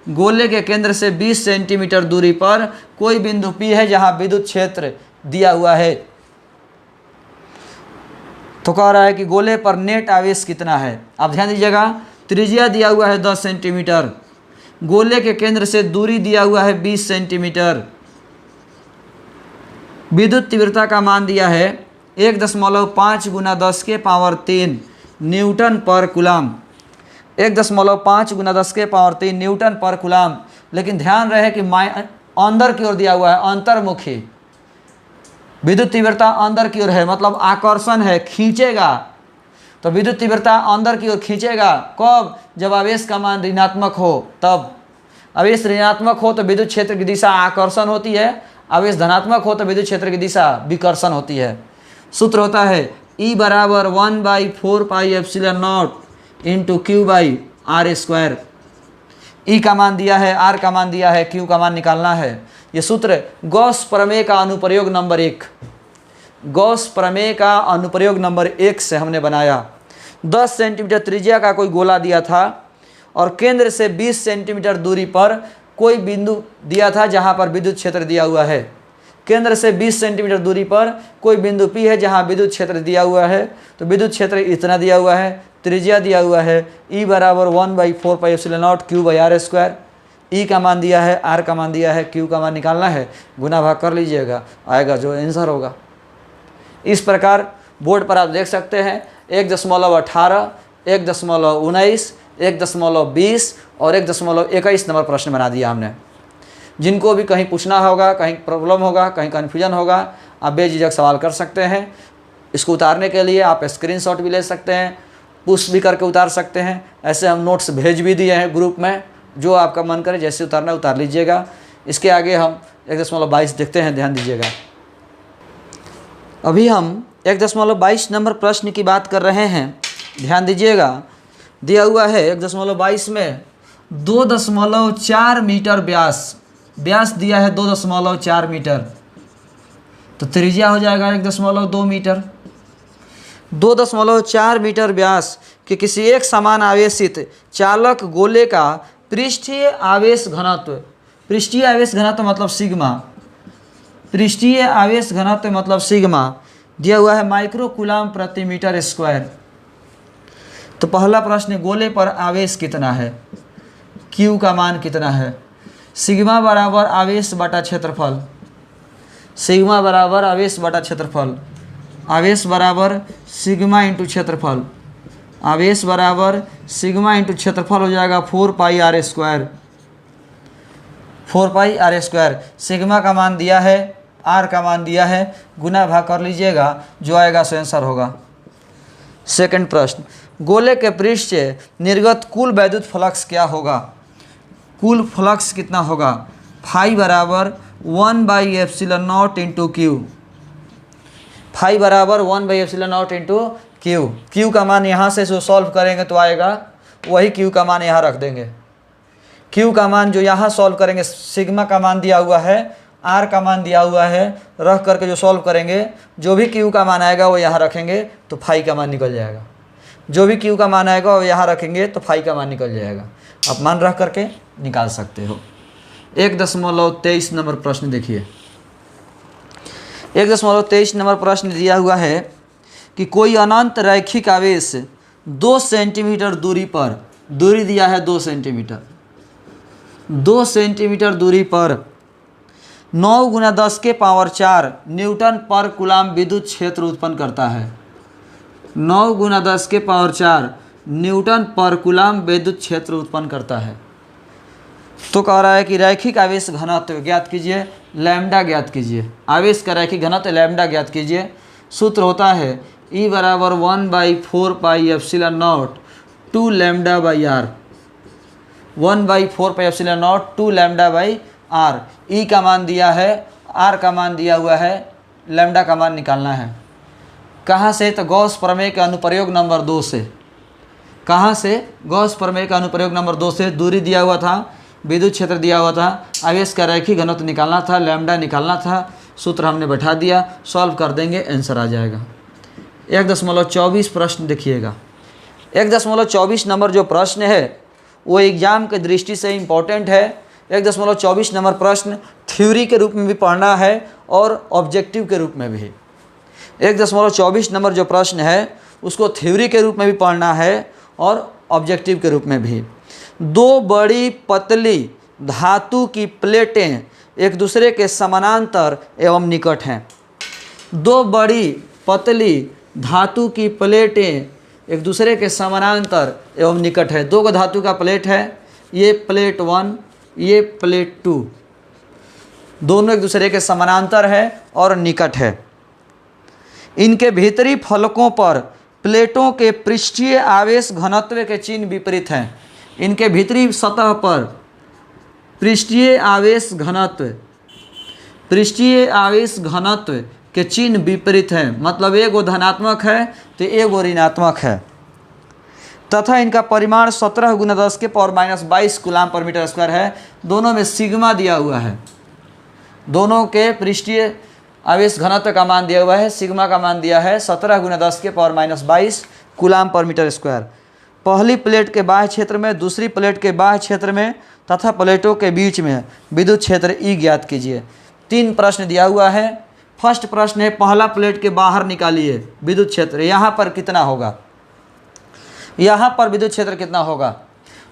[SPEAKER 1] गोले के केंद्र से 20 सेंटीमीटर दूरी पर कोई बिंदु P है जहां विद्युत क्षेत्र दिया हुआ है, तो कह रहा है कि गोले पर नेट आवेश कितना है। आप ध्यान दीजिएगा, त्रिज्या दिया हुआ है 10 सेंटीमीटर, गोले के केंद्र से दूरी दिया हुआ है 20 सेंटीमीटर, विद्युत तीव्रता का मान दिया है 1.5 × 10⁻³ न्यूटन पर कूलम। 1.5 × 10⁻³ न्यूटन पर कूलाम। लेकिन ध्यान रहे कि अंदर की ओर दिया हुआ है, अंतर्मुखी। विद्युत तीव्रता अंदर की ओर है, मतलब आकर्षण है, खींचेगा। तो विद्युत तीव्रता अंदर की ओर खींचेगा कब? जब आवेश का मान ऋणात्मक हो तब। आवेश ऋणात्मक हो तो विद्युत क्षेत्र की दिशा आकर्षण होती है, आवेश धनात्मक हो तो विद्युत क्षेत्र की दिशा विकर्षण होती है। सूत्र होता है E बराबर 1/4πε0 इंटू Q/r²। E का मान दिया है, R का मान दिया है, Q का मान निकालना है। ये सूत्र गॉस प्रमेय का अनुप्रयोग नंबर 1, गॉस प्रमेय का अनुप्रयोग नंबर 1 से हमने बनाया। 10 सेंटीमीटर त्रिज्या का कोई गोला दिया था और केंद्र से 20 सेंटीमीटर दूरी पर कोई बिंदु दिया था जहां पर विद्युत क्षेत्र दिया हुआ है। केंद्र से 20 सेंटीमीटर दूरी पर कोई बिंदु P है जहां विद्युत क्षेत्र दिया हुआ है। तो विद्युत क्षेत्र इतना दिया हुआ है, त्रिज्या दिया हुआ है E बराबर 1/4πε0 Q/r²। E का मान दिया है, R का मान दिया है, Q का मान निकालना है, गुना भाग कर लीजिएगा, आएगा जो आंसर होगा। इस प्रकार बोर्ड पर आप देख सकते हैं 1.18, 1.19, 1.20 और 1.21 नंबर प्रश्न बना दिया हमने। जिनको भी कहीं पूछना होगा, कहीं प्रॉब्लम होगा, कहीं कन्फ्यूजन होगा, आप बेझिझक सवाल कर सकते हैं। इसको उतारने के लिए आप स्क्रीनशॉट भी ले सकते हैं, पुश भी करके उतार सकते हैं। ऐसे हम नोट्स भेज भी दिए हैं ग्रुप में, जो आपका मन करे जैसे उतारना उतार लीजिएगा। इसके आगे हम 1.22 देखते हैं, ध्यान दीजिएगा। अभी हम 1.22 नंबर प्रश्न की बात कर रहे हैं, ध्यान दीजिएगा। दिया हुआ है 1.22 में 2.4 मीटर व्यास दिया है 2.4 मीटर, तो त्रिज्या हो जाएगा 1.2 मीटर। 2.4 मीटर व्यास के किसी एक समान आवेशित चालक गोले का पृष्ठीय आवेश घनत्व, पृष्ठीय आवेश घनत्व मतलब सिग्मा, पृष्ठीय आवेश घनत्व मतलब सिग्मा दिया हुआ है माइक्रो कूलाम प्रति मीटर स्क्वायर। तो पहला प्रश्न, गोले पर आवेश कितना है, Q का मान कितना है, सिग्मा बराबर आवेश बटा क्षेत्रफल, सिग्मा बराबर आवेश बटा क्षेत्रफल, आवेश बराबर सिग्मा इंटू क्षेत्रफल, आवेश बराबर सिग्मा इंटू क्षेत्रफल हो जाएगा 4πr², 4πr²। सिग्मा का मान दिया है, R का मान दिया है, गुना भाग कर लीजिएगा, जो आएगा सो आंसर होगा। सेकंड प्रश्न, गोले के पृष्ठ से निर्गत कुल वैद्युत फ्लक्स क्या होगा, कुल फ्लक्स कितना होगा, फाई बराबर 1/ε0 इंटू Q, फाई बराबर 1/ε0 इंटू Q। Q का मान यहाँ से जो सॉल्व करेंगे तो आएगा, वही Q का मान यहाँ रख देंगे। Q का मान जो यहाँ सॉल्व करेंगे, सिग्मा का मान दिया हुआ है, R का मान दिया हुआ है, रख करके जो सॉल्व करेंगे, जो भी Q का मान आएगा वो यहाँ रखेंगे तो फाई का मान निकल जाएगा। जो भी Q का मान आएगा वो यहाँ रखेंगे तो फाई का मान निकल जाएगा। आप मान रख करके निकाल सकते हो। 1.23 नंबर प्रश्न देखिए। 1.23 नंबर प्रश्न दिया हुआ है कि कोई अनंत रैखिक आवेश 2 सेंटीमीटर दूरी पर, दूरी दिया है 2 सेंटीमीटर, 2 सेंटीमीटर दूरी पर 9 × 10⁻⁴ न्यूटन पर कूलाम विद्युत क्षेत्र उत्पन्न करता है। 9 × 10⁻⁴ न्यूटन पर कूलाम विद्युत क्षेत्र उत्पन्न करता है। तो कह रहा है कि रैखिक आवेश घनत्व ज्ञात कीजिए, लैम्डा ज्ञात कीजिए। आवेश का रैखिक घनत्व लैम्डा ज्ञात कीजिए। सूत्र होता है E बराबर 1/4πε0 2 λ/r, 1/4πε0 2 λ/r। E का मान दिया है, R का मान दिया हुआ है, लैम्डा का मान निकालना है। कहाँ से? तो गॉस प्रमेय के अनुप्रयोग नंबर 2 से। कहाँ से? गॉस प्रमेय का अनुप्रयोग नंबर 2 से। दूरी दिया हुआ था, विद्युत क्षेत्र दिया हुआ था, आवेश का रैखिक घनत्व निकालना था, लैम्डा निकालना था। सूत्र हमने बैठा दिया, सॉल्व कर देंगे, आंसर आ जाएगा। 1.24 प्रश्न देखिएगा। 1.24 नंबर जो प्रश्न है वो एग्जाम के दृष्टि से इम्पोर्टेंट है। 1.24 नंबर प्रश्न थ्योरी के रूप में भी पढ़ना है और ऑब्जेक्टिव के रूप में भी। 1.24 नंबर जो प्रश्न है उसको थ्योरी के रूप में भी पढ़ना है और ऑब्जेक्टिव के रूप में भी। 2 बड़ी पतली धातु की प्लेटें एक दूसरे के समानांतर एवं निकट हैं। 2 बड़ी पतली धातु की प्लेटें एक दूसरे के समानांतर एवं निकट है। दो धातु का प्लेट है, ये प्लेट 1, ये प्लेट 2, दोनों एक दूसरे के समानांतर है और निकट है। इनके भीतरी फलकों पर प्लेटों के पृष्ठीय आवेश घनत्व के चिन्ह विपरीत हैं। इनके भीतरी सतह पर पृष्ठीय आवेश घनत्व के चिन्ह विपरीत हैं, मतलब एक वो धनात्मक है तो एक वो ऋणात्मक है, तथा इनका परिमाण 17 × 10⁻22 कूलाम पर मीटर स्क्वायर है। दोनों में सिग्मा दिया हुआ है, दोनों के पृष्ठीय आवेश घनत्व का मान दिया हुआ है, सिग्मा का मान दिया है 17 × 10⁻22 कूलाम पर मीटर स्क्वायर। पहली प्लेट के बाह्य क्षेत्र में, दूसरी प्लेट के बाह्य क्षेत्र में तथा प्लेटों के बीच में विद्युत क्षेत्र ई ज्ञात कीजिए। 3 प्रश्न दिया हुआ है। फर्स्ट प्रश्न है, पहला प्लेट के बाहर निकालिए विद्युत क्षेत्र, यहाँ पर कितना होगा, यहाँ पर विद्युत क्षेत्र कितना होगा।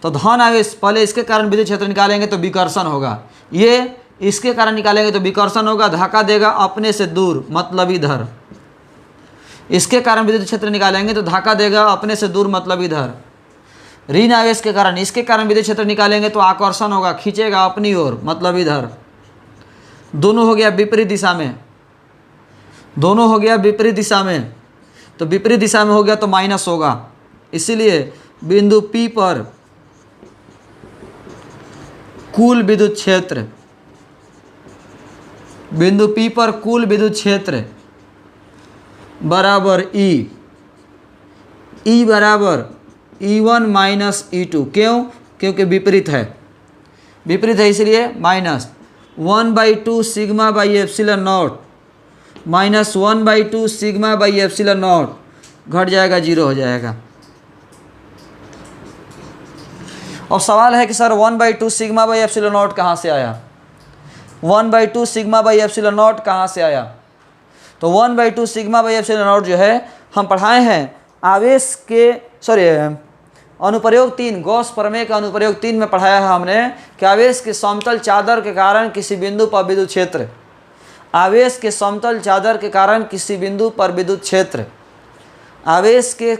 [SPEAKER 1] तो धन आवेश, पहले इसके कारण विद्युत क्षेत्र निकालेंगे तो विकर्षण होगा, ये इसके कारण निकालेंगे तो विकर्षण होगा, धक्का देगा अपने से दूर मतलब इधर। इसके कारण विद्युत क्षेत्र निकालेंगे तो धक्का देगा अपने से दूर मतलब इधर। ऋण आवेश के कारण, इसके कारण विद्युत क्षेत्र निकालेंगे तो आकर्षण होगा, खींचेगा अपनी ओर मतलब इधर। दोनों हो गया विपरीत दिशा में, दोनों हो गया विपरीत दिशा में, तो विपरीत दिशा में हो गया तो माइनस होगा। इसीलिए बिंदु P पर कुल विद्युत क्षेत्र, बिंदु P पर कुल विद्युत क्षेत्र बराबर E बराबर E1 माइनस E2। क्यों? क्योंकि विपरीत है, विपरीत है इसलिए minus 1/2 sigma by epsilon not minus 1/2 sigma by epsilon not घट जाएगा, 0 हो जाएगा। अब सवाल है कि sir 1/2 sigma by epsilon not कहाँ से आया, 1/2 सिग्मा बाई एप्सिलॉन नॉट कहाँ से आया। तो 1/2 सिग्मा बाई एप्सिलॉन नॉट जो है हम पढ़ाए हैं आवेश के अनुप्रयोग 3, गॉस प्रमेय का अनुप्रयोग 3 में पढ़ाया है हमने कि आवेश के समतल चादर के कारण किसी बिंदु पर विद्युत क्षेत्र, आवेश के समतल चादर के कारण किसी बिंदु पर विद्युत क्षेत्र, आवेश के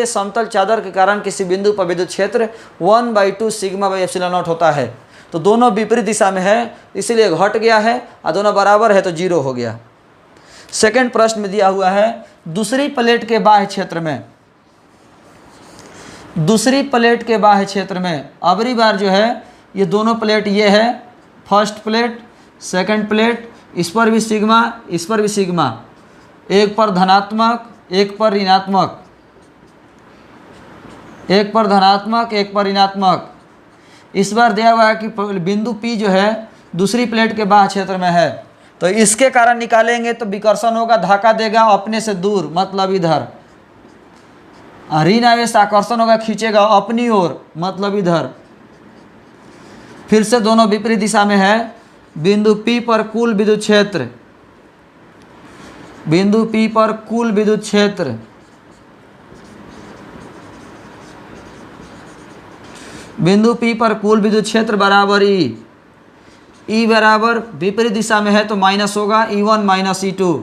[SPEAKER 1] समतल चादर के कारण किसी बिंदु पर विद्युत क्षेत्र 1/2 सिग्मा बाई एप्सिलॉन नॉट होता है। तो दोनों विपरीत दिशा में है इसलिए घट गया है, और दोनों बराबर है तो 0 हो गया। सेकंड प्रश्न में दिया हुआ है, दूसरी प्लेट के बाह्य क्षेत्र में, दूसरी प्लेट के बाह्य क्षेत्र में अबरी बार जो है ये दोनों प्लेट, ये है फर्स्ट प्लेट, सेकंड प्लेट, इस पर भी सिग्मा, इस पर भी सिग्मा, एक पर धनात्मक एक पर ऋणात्मक, एक पर धनात्मक एक पर ऋणात्मक। इस बार दिया हुआ है कि बिंदु P जो है दूसरी प्लेट के बाह्य क्षेत्र में है, तो इसके कारण निकालेंगे तो विकर्षण होगा, धक्का देगा अपने से दूर मतलब इधर। ऋण आवेश आकर्षण होगा, खींचेगा अपनी ओर मतलब इधर। फिर से दोनों विपरीत दिशा में है। बिंदु P पर कुल विद्युत क्षेत्र, बिंदु P पर कुल विद्युत क्षेत्र बिंदु P पर कुल विद्युत क्षेत्र बराबर E बराबर विपरीत दिशा में है तो माइनस होगा, E1 माइनस E2।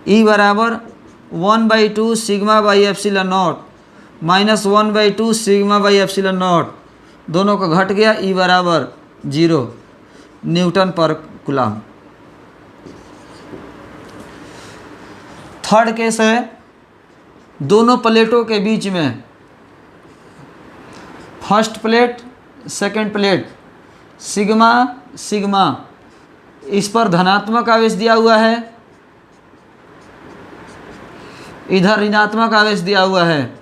[SPEAKER 1] E बराबर 1/2 sigma by epsilon not minus 1/2 sigma by epsilon not, दोनों का घट गया, E बराबर 0 न्यूटन पर कूलम। थर्ड केस है, दोनों प्लेटों के बीच में, first plate second plate, sigma sigma, इस पर धनात्मक आवेश दिया हुआ है, इधर ऋणात्मक आवेश दिया हुआ है,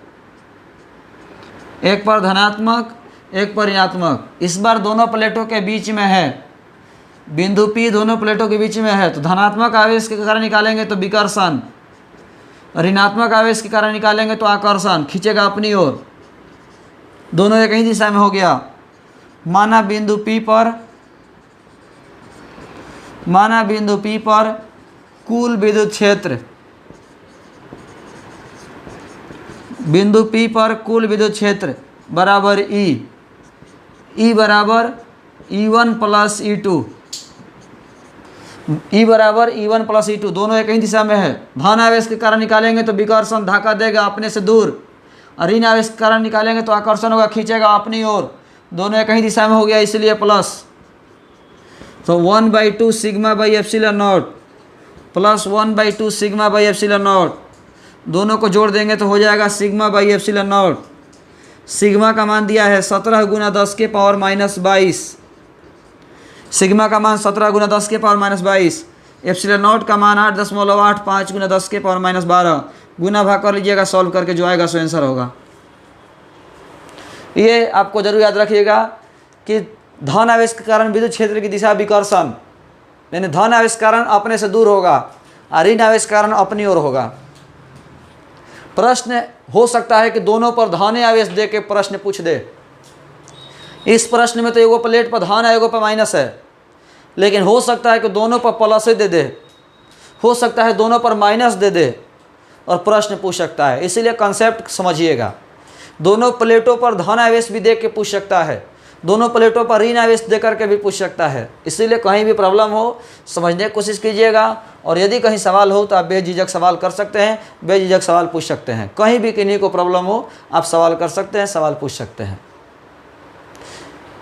[SPEAKER 1] एक पर धनात्मक एक पर ऋणात्मक। इस बार दोनों प्लेटों के बीच में है, बिंदु P दोनों प्लेटों के बीच में है, तो धनात्मक आवेश के कारण निकालेंगे तो विकर्षण, ऋणात्मक आवेश के कारण निकालेंगे तो आकर्षण, खींचेगा अपनी ओर। दोनों एक ही दिशा में हो गया। माना बिंदु P पर कुल विद्युत क्षेत्र, बिंदु P पर कुल विद्युत क्षेत्र बराबर E बराबर E1 प्लस E2। E बराबर E1 प्लस E2, दोनों एक ही दिशा में है। धन आवेश के कारण निकालेंगे तो विकर्षण धक्का देगा अपने से दूर, और ऋण आवेश के कारण निकालेंगे तो आकर्षण होगा, खींचेगा अपनी ओर। दोनों एक ही दिशा में हो गया, इसलिए प्लस। तो 1/2 sigma by epsilon not plus 1/2 sigma by epsilon not, दोनों को जोड़ देंगे तो हो जाएगा sigma by epsilon not. Sigma का मान दिया है 17 गुना 10 के पावर माइनस 22, सिग्मा का मान 17 गुना 10 के पावर माइनस 22, एप्सिलॉन नॉट का मान 8.85 गुना 10 के पावर माइनस 12, गुना भाग कर लीजिएगा, सॉल्व करके जो आएगा सो आंसर होगा। ये आपको जरूर याद रखिएगा कि धन आवेश के कारण विद्युत क्षेत्र की दिशा विकर्षण, यानी धन आवेश के कारण अपने से दूर होगा और ऋण आवेश के कारण अपनी ओर होगा। प्रश्न हो सकता है कि दोनों पर धन आवेश दे के प्रश्न पूछ दे। इस प्रश्न में तो एगो प्लेट पर धन है, एगो पर माइनस है, लेकिन हो सकता है कि दोनों पर प्लस दे दे, हो सकता है दोनों पर माइनस दे दे और प्रश्न पूछ सकता है। इसीलिए कंसेप्ट समझिएगा। दोनों प्लेटों पर धन आवेश भी दे के पूछ सकता है, दोनों प्लेटों पर ऋण आवेश दे करके भी पूछ सकता है। इसीलिए कहीं भी प्रॉब्लम हो समझने की कोशिश कीजिएगा, और यदि कहीं सवाल हो तो आप बेझिझक सवाल कर सकते हैं, बेझिझक सवाल पूछ सकते हैं। कहीं भी किन्हीं को प्रॉब्लम हो आप सवाल कर सकते हैं, सवाल पूछ सकते हैं।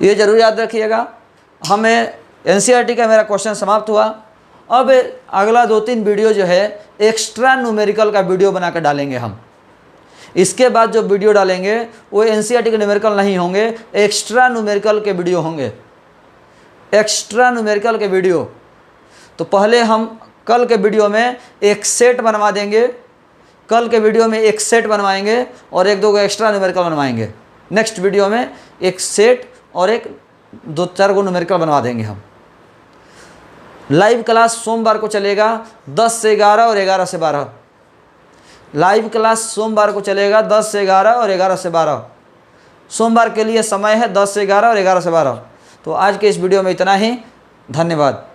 [SPEAKER 1] ये जरूर याद रखिएगा। हमें NCERT का मेरा क्वेश्चन समाप्त हुआ। अब अगला 2-3 वीडियो जो है एक्स्ट्रा न्यूमेरिकल का वीडियो बनाकर डालेंगे हम। इसके बाद जो वीडियो डालेंगे वो NCERT के न्यूमेरिकल नहीं होंगे, एक्स्ट्रा न्यूमेरिकल के वीडियो होंगे, एक्स्ट्रा न्यूमेरिकल के वीडियो। तो पहले हम कल के वीडियो में एक सेट बनवा देंगे, कल के वीडियो में एक सेट बनवाएंगे और 1-2 एक्स्ट्रा न्यूमेरिकल बनवाएंगे। नेक्स्ट वीडियो में एक सेट और एक 2-4 गो न्यूमेरिकल बनवा देंगे हम। लाइव क्लास सोमवार को चलेगा 10 से 11 और 11 से 12। लाइव क्लास सोमवार को चलेगा 10 से 11 और 11 से 12। सोमवार के लिए समय है 10 से 11 और 11 से 12। तो आज के इस वीडियो में इतना ही। धन्यवाद।